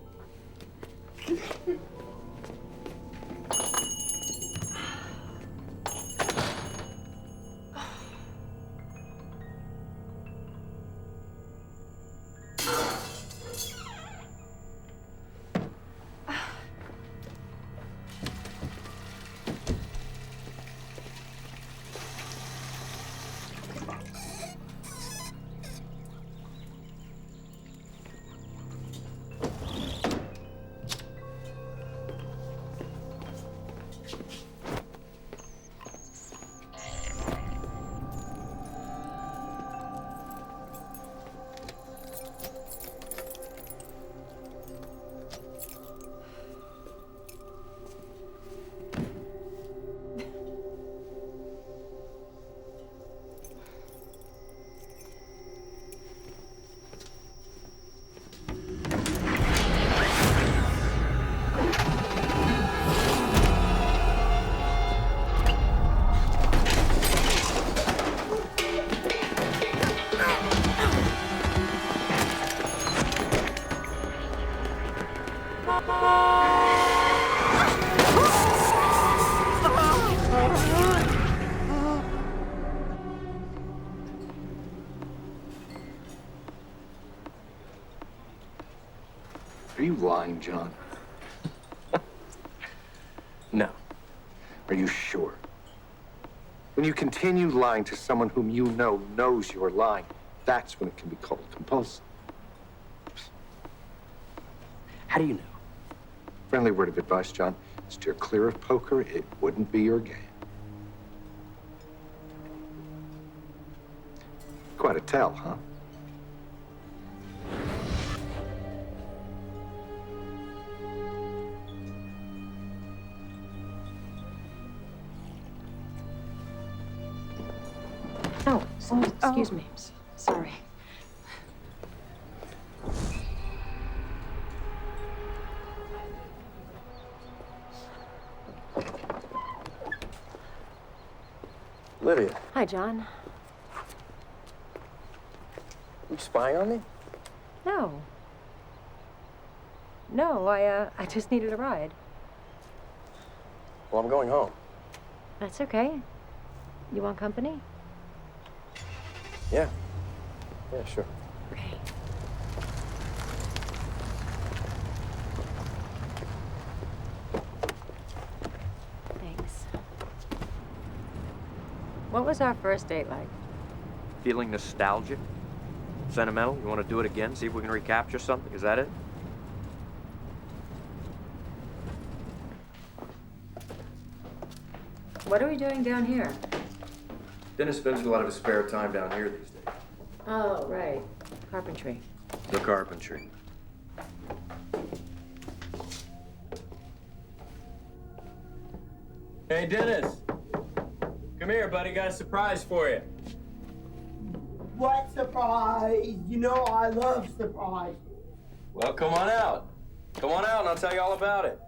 Are you lying, John? No. Are you sure? When you continue lying to someone whom you know knows you're lying, that's when it can be called compulsive. How do you know? Friendly word of advice, John. Steer clear of poker. It wouldn't be your game. Quite a tell, huh? Oh, excuse me. Sorry. Lydia, Hi, John. you spying on me? No. No, I just needed a ride. Well, I'm going home. That's okay. You want company? Yeah. Yeah, sure. Great. Thanks. What was our first date like? Feeling nostalgic? Sentimental? You want to do it again? See if we can recapture something? Is that it? What are we doing down here? Dennis spends a lot of his spare time down here these days. Oh, right. Carpentry. The carpentry. Hey, Dennis. Come here, buddy. Got a surprise for you. What surprise? You know I love surprise. Well, come on out. Come on out and I'll tell you all about it.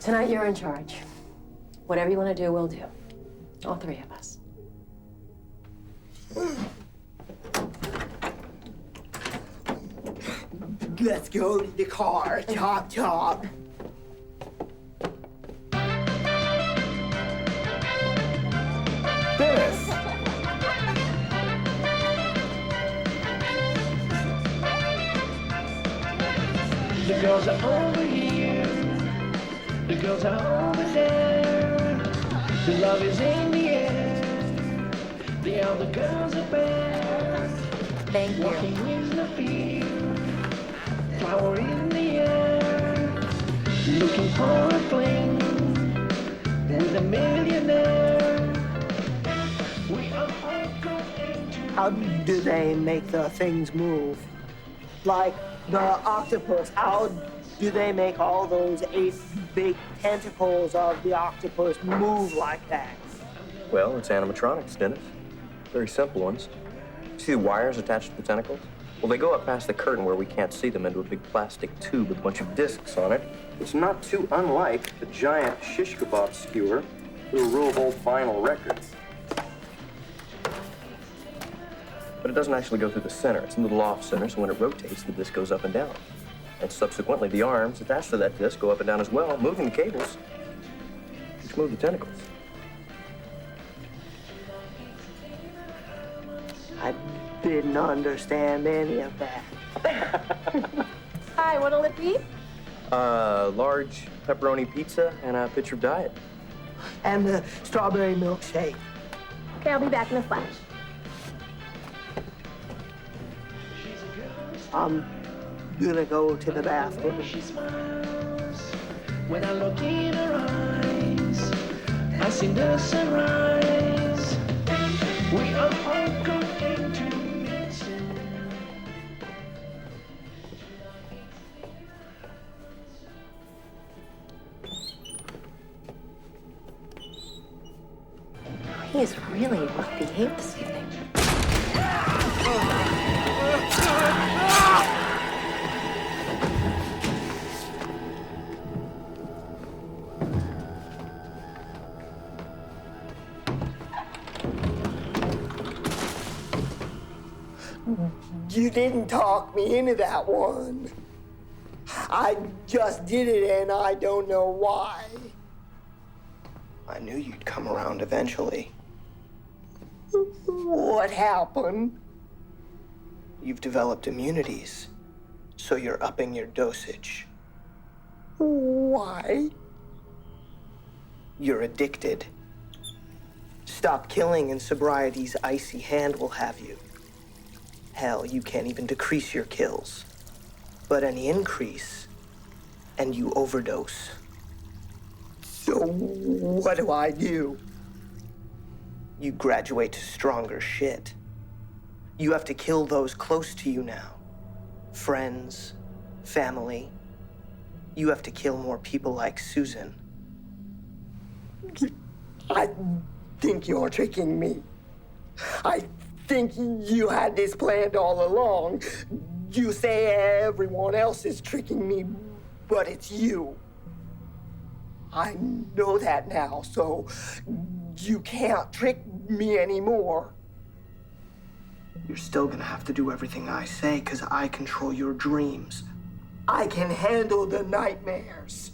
Tonight you're in charge. Whatever you want to do, we'll do. All three of us. Let's go to the car. Chop, chop. Dennis! The girls are over here. The girls are over there. The love is in the air. The other girls are back. Thank you. Walking in the field. Flower in the air. Looking for a fling with a millionaire. We are all going to... How do they make the things move? Like the octopus, how do they make all those 8 big tentacles of the octopus move like that? Well, it's animatronics, Dennis. Very simple ones. See the wires attached to the tentacles? Well, they go up past the curtain where we can't see them into a big plastic tube with a bunch of discs on it. It's not too unlike a giant shish kebab skewer through a row of old vinyl records. But it doesn't actually go through the center. It's a little off-center, so when it rotates, the disc goes up and down. And subsequently, the arms attached to that disc go up and down as well, moving the cables, which move the tentacles. I didn't understand any of that. Hi, what'll it be? Large pepperoni pizza and a pitcher of diet. And the strawberry milkshake. Okay, I'll be back in a flash. I'm gonna go to the bathroom. She smiles when I look in her eyes. I see the sunrise. We are all going to miss it. He is really well behaved this evening. You didn't talk me into that one. I just did it and I don't know why. I knew you'd come around eventually. What happened? You've developed immunities, so you're upping your dosage. Why? You're addicted. Stop killing and sobriety's icy hand will have you. Hell, you can't even decrease your kills. But any increase, and you overdose. So what do I do? You graduate to stronger shit. You have to kill those close to you now. Friends, family. You have to kill more people like Susan. I think you're tricking me. I think you had this planned all along. You say everyone else is tricking me, but it's you. I know that now, so you can't trick me anymore. You're still gonna have to do everything I say, 'cause I control your dreams. I can handle the nightmares.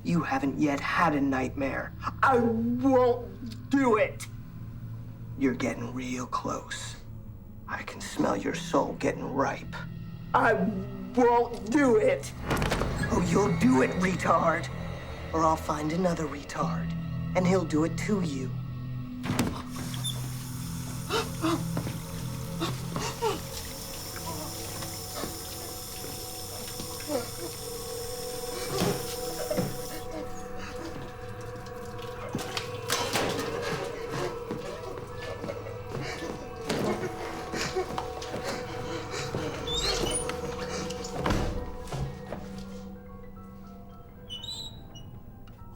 You haven't yet had a nightmare. I won't do it. You're getting real close. I can smell your soul getting ripe. I won't do it. Oh, you'll do it, retard. Or I'll find another retard, and he'll do it to you.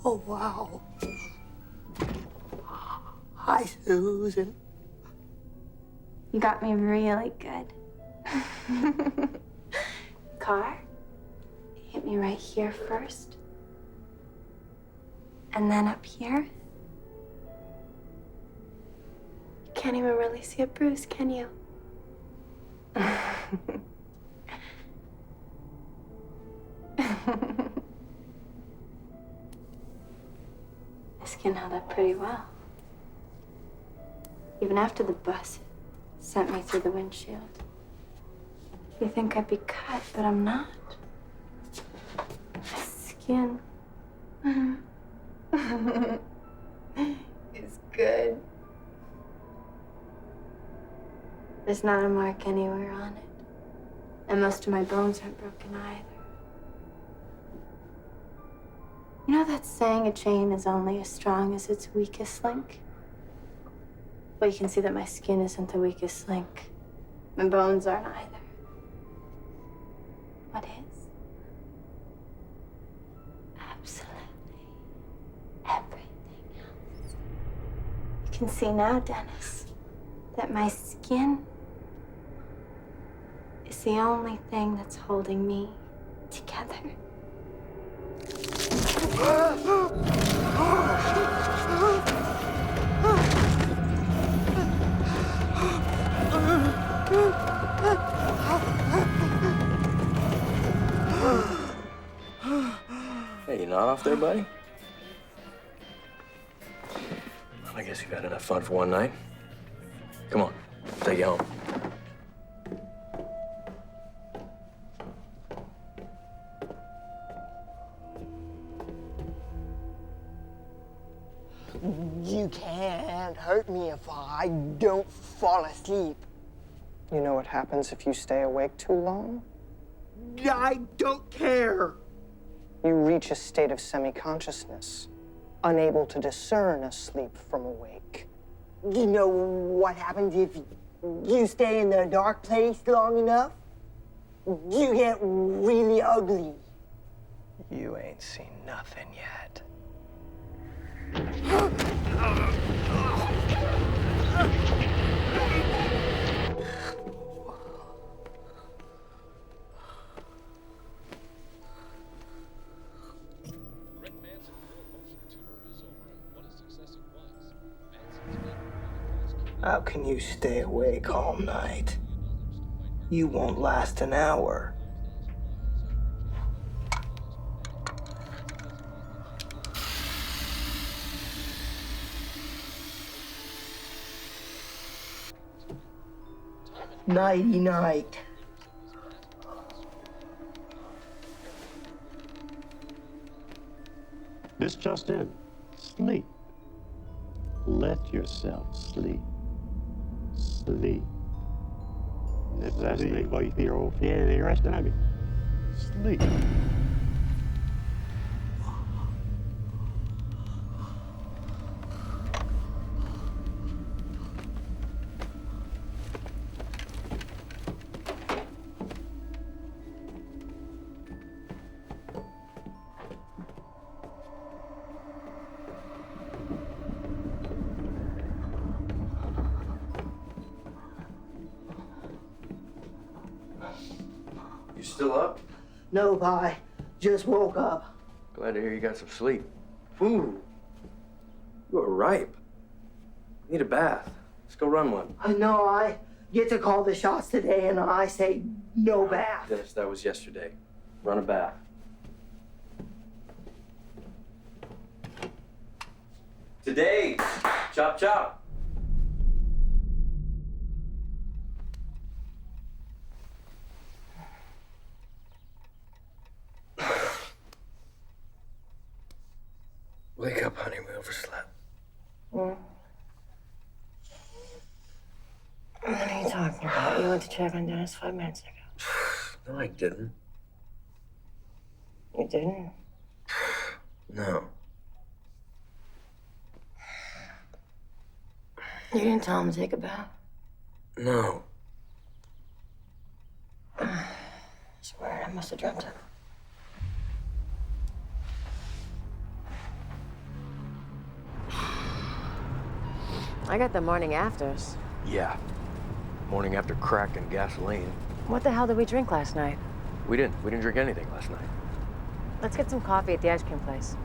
Oh, wow. Hi, Susan. You got me really good. Car, hit me right here first. And then up here. You can't even really see a bruise, can you? My skin held up pretty well. Even after the bus sent me through the windshield. You think I'd be cut, but I'm not. My skin is good. There's not a mark anywhere on it. And most of my bones aren't broken either. You know that saying, a chain is only as strong as its weakest link? Well, you can see that my skin isn't the weakest link. My bones aren't either. What is? Absolutely everything else. You can see now, Dennis, that my skin is the only thing that's holding me together. Hey, you not off there, buddy? Well, I guess you've had enough fun for one night. Come on, I'll take you home. You can't hurt me if I don't fall asleep. You know what happens if you stay awake too long? I don't care. You reach a state of semi-consciousness, unable to discern asleep from awake. You know what happens if you stay in a dark place long enough? You get really ugly. You ain't seen nothing yet. How can you stay awake all night? You won't last an hour. Nighty night. This just in. Sleep. Let yourself sleep. Sleep. That's the way you feel the rest of it. Sleep. You still up? No, bye. Just woke up. Glad to hear you got some sleep. Ooh, you are ripe. Need a bath. Let's go run one. No, I get to call the shots today, and I say no bath. Dennis, that was yesterday. Run a bath. Today, chop chop. Wake up, honey. We overslept. What are you talking about? You went to check on Dennis 5 minutes ago. No, I didn't. You didn't? No. You didn't tell him to take a bath? No. It's weird. I must have dreamt it. I got the morning afters. Yeah. Morning after crack and gasoline. What the hell did we drink last night? We didn't drink anything last night. Let's get some coffee at the ice cream place.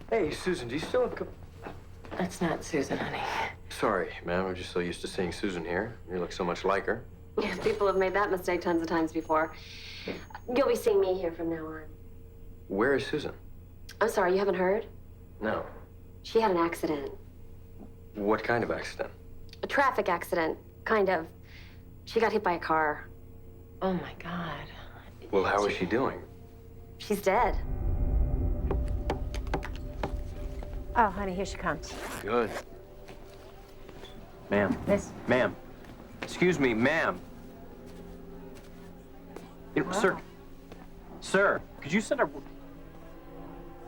Hey, Susan, do you still have That's not Susan, honey. Sorry, ma'am. I'm just so used to seeing Susan here. You look so much like her. Yeah, people have made that mistake tons of times before. You'll be seeing me here from now on. Where is Susan? I'm sorry, you haven't heard? No. She had an accident. What kind of accident? A traffic accident, kind of. She got hit by a car. Oh, my God. Well, how is she doing? She's dead. Oh, honey, here she comes. Good. Ma'am. Miss? Ma'am. Excuse me, ma'am. Sir. Sir, could you send her...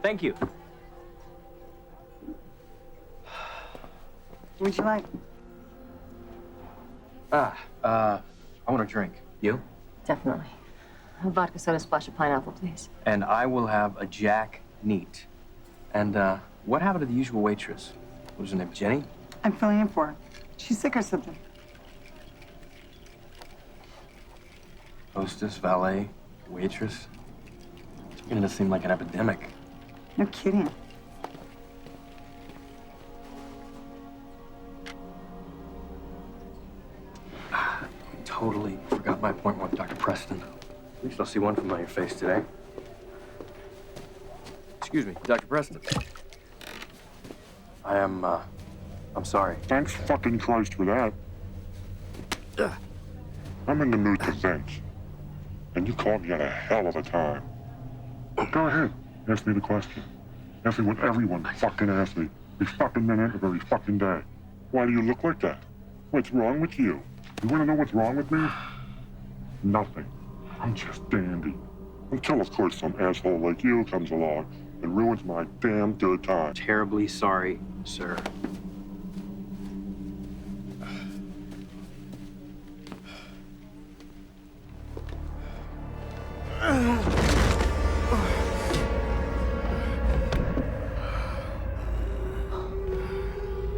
Thank you. What'd you like? I want a drink. You? Definitely. A vodka soda splash of pineapple, please. And I will have a Jack Neat. And, what happened to the usual waitress? What was her name, Jenny? I'm filling in for her. She's sick or something. Hostess, valet, waitress. It's beginning to seem like an epidemic. No kidding. I totally forgot my appointment with Dr. Preston. At least I'll see one familiar face today. Excuse me, Dr. Preston. I'm sorry. Thanks fucking Christ for that. I'm in the mood to vent. And you caught me at a hell of a time. Go ahead. Ask me the question. Ask me what everyone fucking asks me. Every fucking minute of every fucking day. Why do you look like that? What's wrong with you? You want to know what's wrong with me? Nothing. I'm just dandy. Until, of course, some asshole like you comes along and ruins my damn good time. Terribly sorry, sir.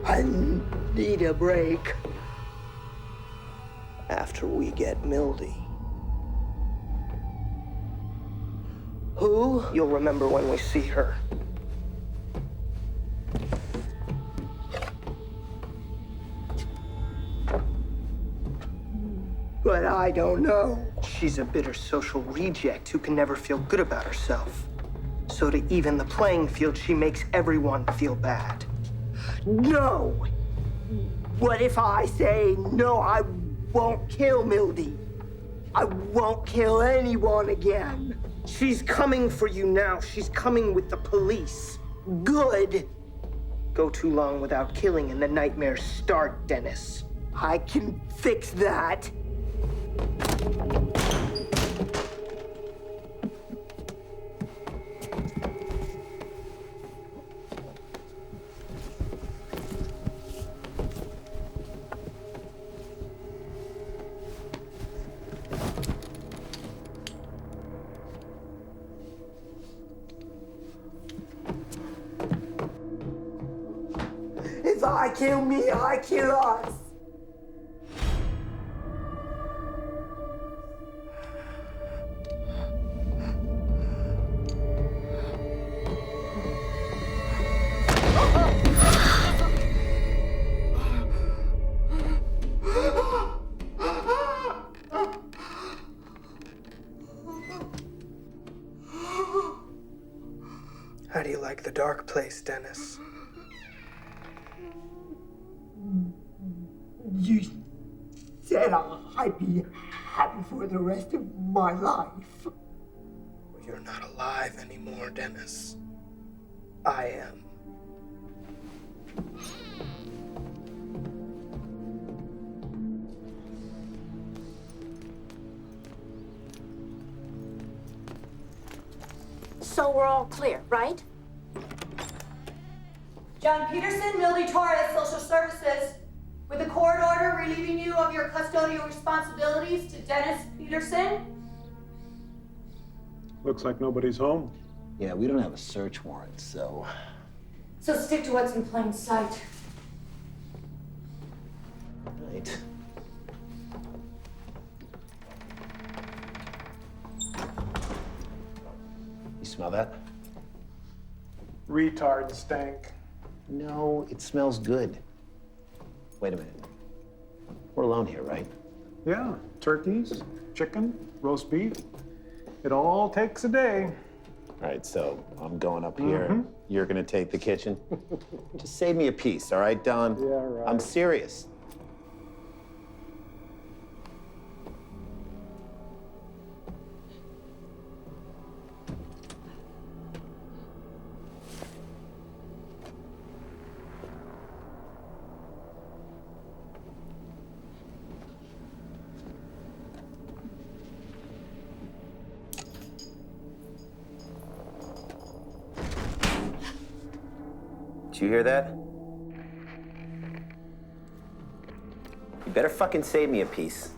I need a break. After we get Mildy. Who? You'll remember when we see her. I don't know. She's a bitter social reject who can never feel good about herself. So to even the playing field, she makes everyone feel bad. No! What if I say, no, I won't kill Mildy? I won't kill anyone again. She's coming for you now. She's coming with the police. Good. Go too long without killing and the nightmares start, Dennis. I can fix that. If I kill me, I kill us. How do you like the dark place, Dennis? You said I'd be happy for the rest of my life. You're not alive anymore, Dennis. I am. So we're all clear, right? John Peterson, Mildy Torres, Social Services. With a court order relieving you of your custodial responsibilities to Dennis Peterson. Looks like nobody's home. Yeah, we don't have a search warrant, so... So stick to what's in plain sight. Right. You smell that? Retard stank. No, it smells good. Wait a minute. We're alone here, right? Yeah, turkeys, chicken, roast beef. It all takes a day. All right, so I'm going up here. You're gonna take the kitchen. Just save me a piece, all right, Don? Yeah, right. I'm serious. Did you hear that? You better fucking save me a piece.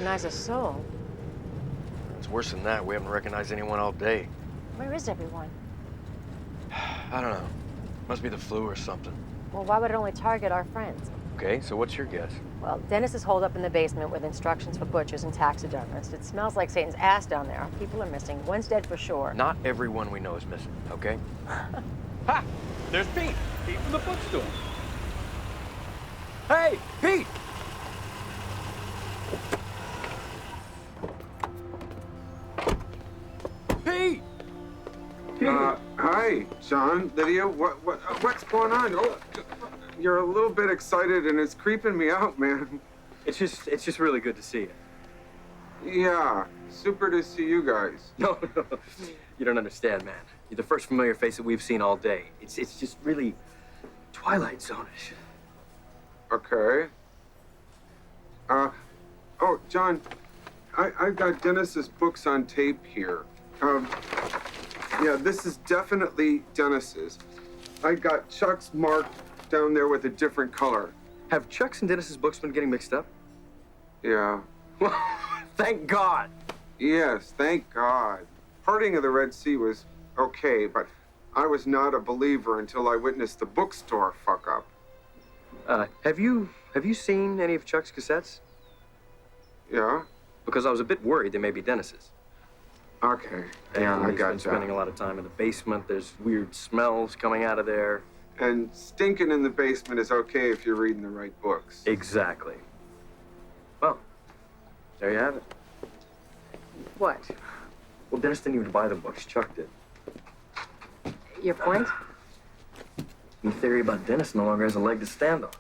recognize a soul. It's worse than that. We haven't recognized anyone all day. Where is everyone? I don't know. Must be the flu or something. Well, why would it only target our friends? Okay, so what's your guess? Well, Dennis is holed up in the basement with instructions for butchers and taxidermists. It smells like Satan's ass down there. People are missing. One's dead for sure. Not everyone we know is missing, okay? Ha! There's Pete. Pete from the bookstore. Hey, Pete! Pete! Hi, John, Lydia. What's going on? Oh, you're a little bit excited, and it's creeping me out, man. It's just really good to see you. Yeah, super to see you guys. No, you don't understand, man. You're the first familiar face that we've seen all day. It's just really Twilight Zone-ish. Okay. Oh, John, I've got Dennis's books on tape here. Yeah, this is definitely Dennis's. I got Chuck's marked down there with a different color. Have Chuck's and Dennis's books been getting mixed up? Yeah. Thank God. Yes, thank God. Parting of the Red Sea was okay, but I was not a believer until I witnessed the bookstore fuck up. Have you seen any of Chuck's cassettes? Yeah? Because I was a bit worried they may be Dennis's. Okay. Yeah, I He's got been spending a lot of time in the basement. There's weird smells coming out of there. And stinking in the basement is okay if you're reading the right books. Exactly. Well, there you have it. What? Well, Dennis didn't even buy the books. Chuck did. Your point? Your theory about Dennis no longer has a leg to stand on.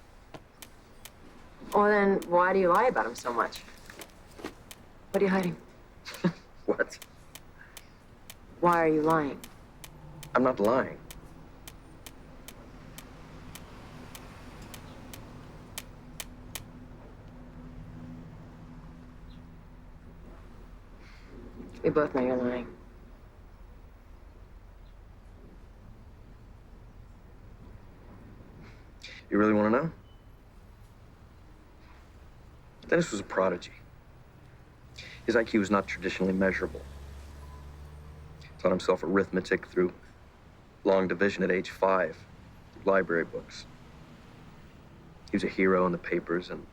Well, then why do you lie about him so much? What are you hiding? What? Why are you lying? I'm not lying. We both know you're lying. You really want to know? Dennis was a prodigy. His IQ was not traditionally measurable. Taught himself arithmetic through long division at age 5, through library books. He was a hero in the papers, and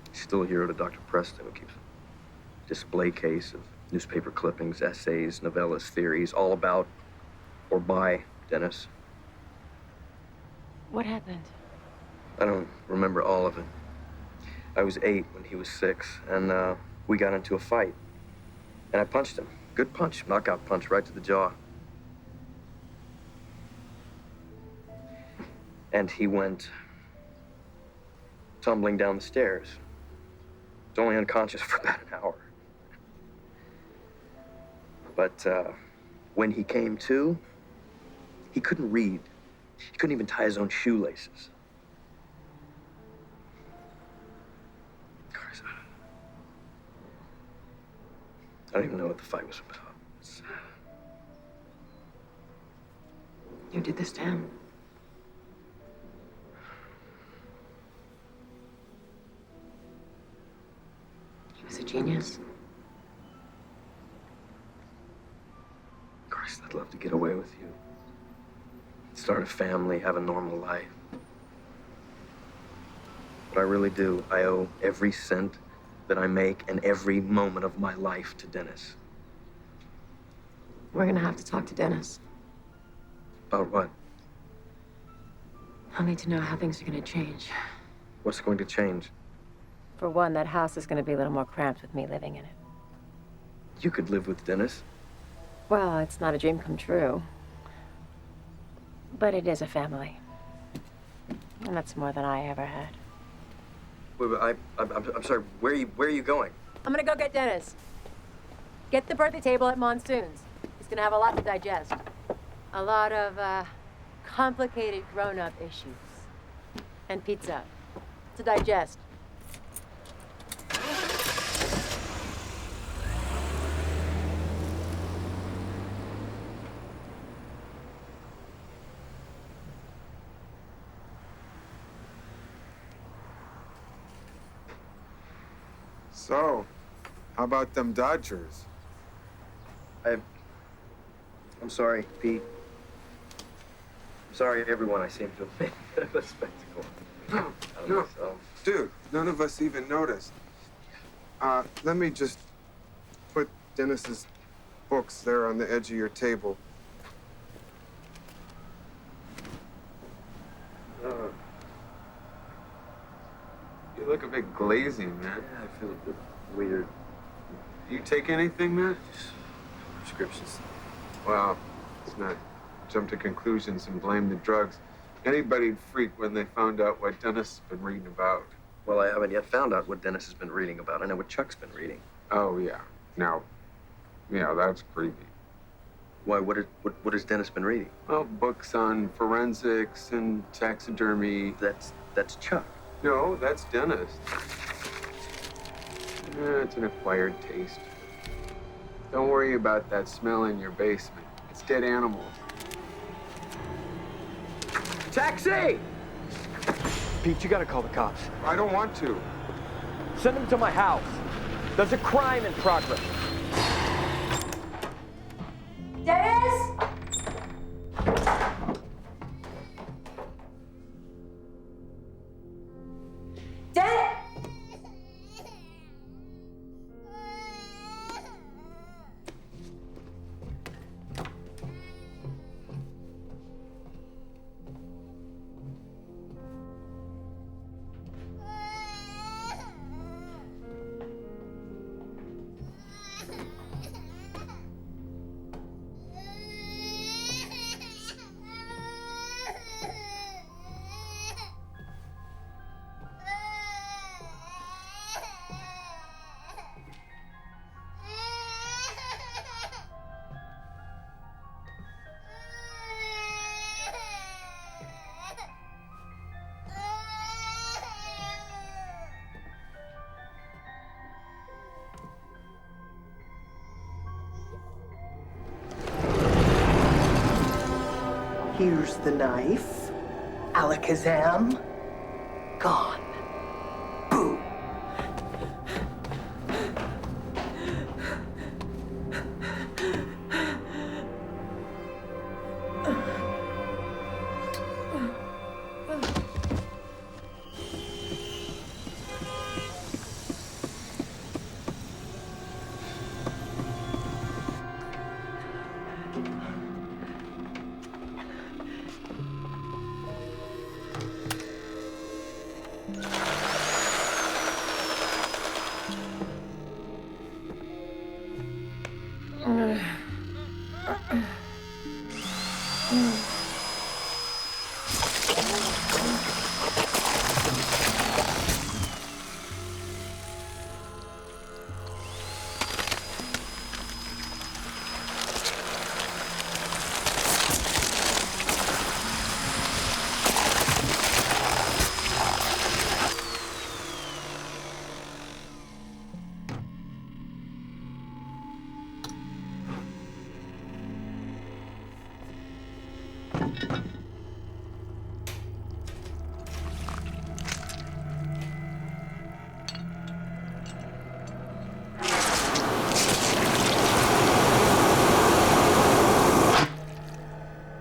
he's still a hero to Dr. Preston, who keeps a display case of newspaper clippings, essays, novellas, theories, all about or by Dennis. What happened? I don't remember all of it. I was 8 when he was 6, and we got into a fight. And I punched him. Good punch, knockout punch right to the jaw. And he went tumbling down the stairs. Was only unconscious for about an hour. But when he came to, he couldn't read. He couldn't even tie his own shoelaces. I don't even know what the fight was about. You did this to him. He was a genius. Christ, I'd love to get away with you. Start a family, have a normal life. But I really do. I owe every cent that I make and every moment of my life to Dennis. We're gonna have to talk to Dennis. About what? I'll need to know how things are gonna change. What's going to change? For one, that house is gonna be a little more cramped with me living in it. You could live with Dennis. Well, it's not a dream come true. But it is a family. And that's more than I ever had. Wait, I'm sorry, where are you going? I'm gonna go get Dennis. Get the birthday table at Monsoon's. He's gonna have a lot to digest. A lot of, complicated grown-up issues. And pizza. To digest. So, how about them Dodgers? I'm sorry, Pete. I'm sorry, everyone. I seem to have made a bit of a spectacle. No, dude, none of us even noticed. Let me just put Dennis's books there on the edge of your table. You look a bit glazy, man. Yeah, I feel a bit weird. You take anything, man? Just prescriptions. Well, let's not jump to conclusions and blame the drugs. Anybody'd freak when they found out what Dennis has been reading about. Well, I haven't yet found out what Dennis has been reading about. I know what Chuck's been reading. Oh, yeah. Now, yeah, that's creepy. Why, what has Dennis been reading? Well, books on forensics and taxidermy. That's Chuck. No, that's Dennis. It's an acquired taste. Don't worry about that smell in your basement. It's dead animals. Taxi! Pete, you gotta call the cops. I don't want to. Send them to my house. There's a crime in progress. Dennis? Dennis? Here's the knife. Alakazam. Gone. Boom.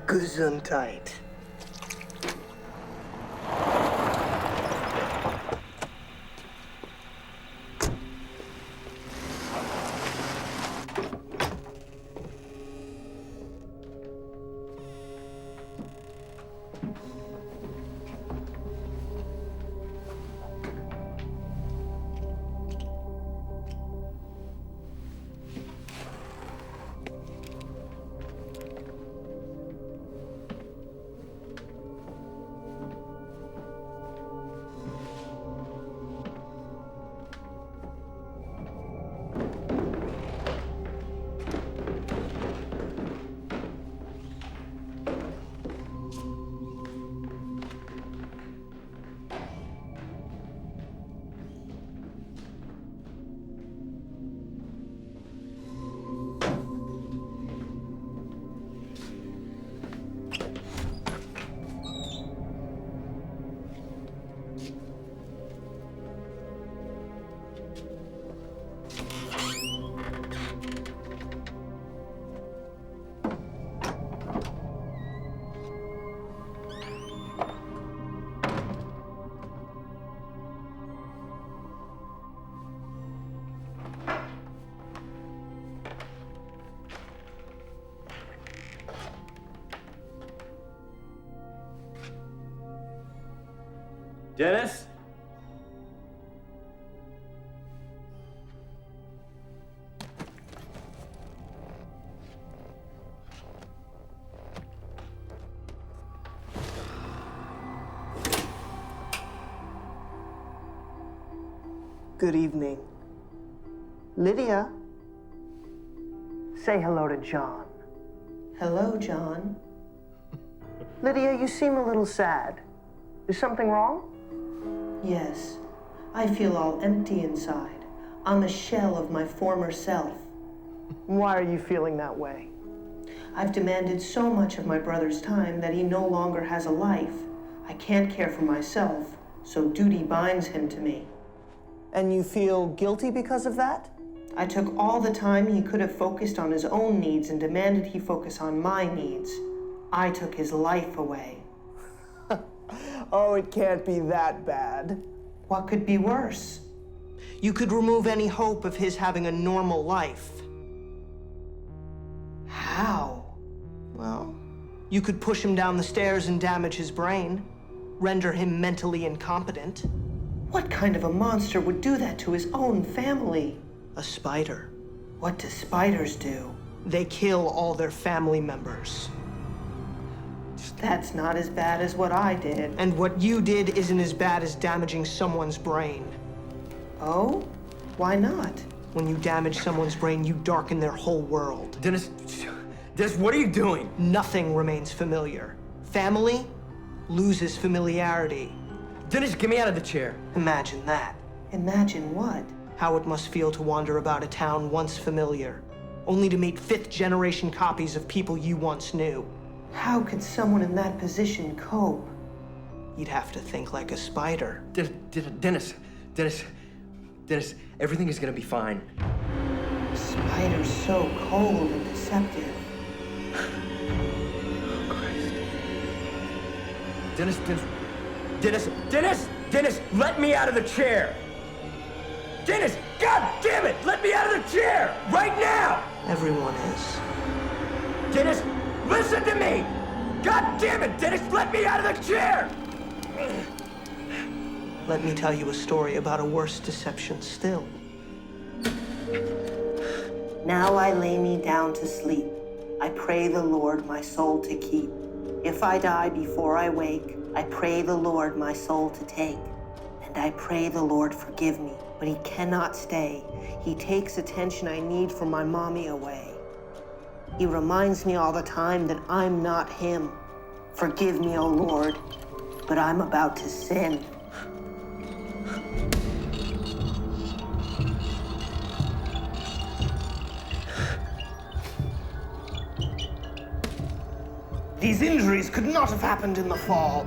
Gesundheit. Dennis? Good evening. Lydia? Say hello to John. Hello, John. Lydia, you seem a little sad. Is something wrong? Yes. I feel all empty inside. I'm a shell of my former self. Why are you feeling that way? I've demanded so much of my brother's time that he no longer has a life. I can't care for myself, so duty binds him to me. And you feel guilty because of that? I took all the time he could have focused on his own needs and demanded he focus on my needs. I took his life away. Oh, it can't be that bad. What could be worse? You could remove any hope of his having a normal life. How? Well, you could push him down the stairs and damage his brain, render him mentally incompetent. What kind of a monster would do that to his own family? A spider. What do spiders do? They kill all their family members. That's not as bad as what I did. And what you did isn't as bad as damaging someone's brain. Oh? Why not? When you damage someone's brain, you darken their whole world. Dennis, what are you doing? Nothing remains familiar. Family loses familiarity. Dennis, get me out of the chair. Imagine that. Imagine what? How it must feel to wander about a town once familiar, only to meet fifth-generation copies of people you once knew. How could someone in that position cope? You'd have to think like a spider. Dennis, everything is gonna be fine. Spider's so cold and deceptive. Oh, Christ. Dennis, let me out of the chair! Dennis, God damn it, let me out of the chair, right now! Everyone is. Dennis, listen to me! God damn it, Dennis, let me out of the chair! Let me tell you a story about a worse deception still. Now I lay me down to sleep. I pray the Lord my soul to keep. If I die before I wake, I pray the Lord my soul to take. And I pray the Lord forgive me, but he cannot stay. He takes attention I need from my mommy away. He reminds me all the time that I'm not him. Forgive me, O Lord, but I'm about to sin. These injuries could not have happened in the fall.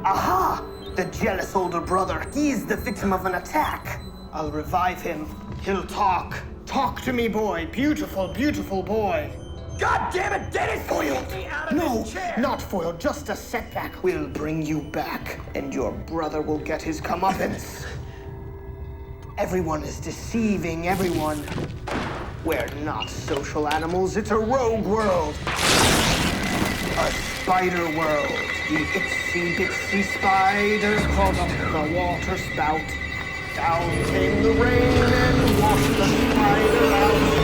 Aha! The jealous older brother. He's the victim of an attack. I'll revive him. He'll talk. Talk to me, boy. Beautiful, beautiful boy. God damn it, Dennis! Foiled. Get me out of No, this chair. not foiled. Just a setback. We'll bring you back, and your brother will get his comeuppance. Everyone is deceiving everyone. We're not social animals. It's a rogue world. A spider world. The itsy bitsy spiders crawled up the water spout. Down came the rain and washed the spider out.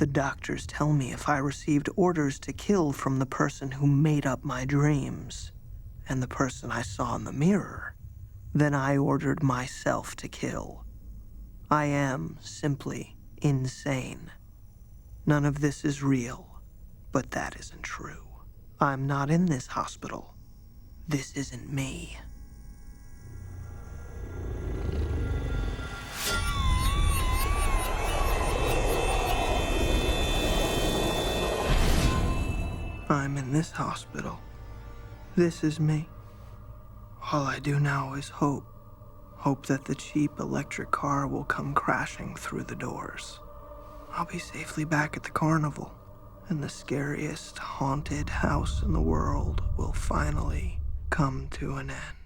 The doctors tell me if I received orders to kill from the person who made up my dreams, and the person I saw in the mirror, then I ordered myself to kill. I am simply insane. None of this is real, but that isn't true. I'm not in this hospital. This isn't me. I'm in this hospital. This is me. All I do now is hope. Hope that the cheap electric car will come crashing through the doors. I'll be safely back at the carnival, and the scariest haunted house in the world will finally come to an end.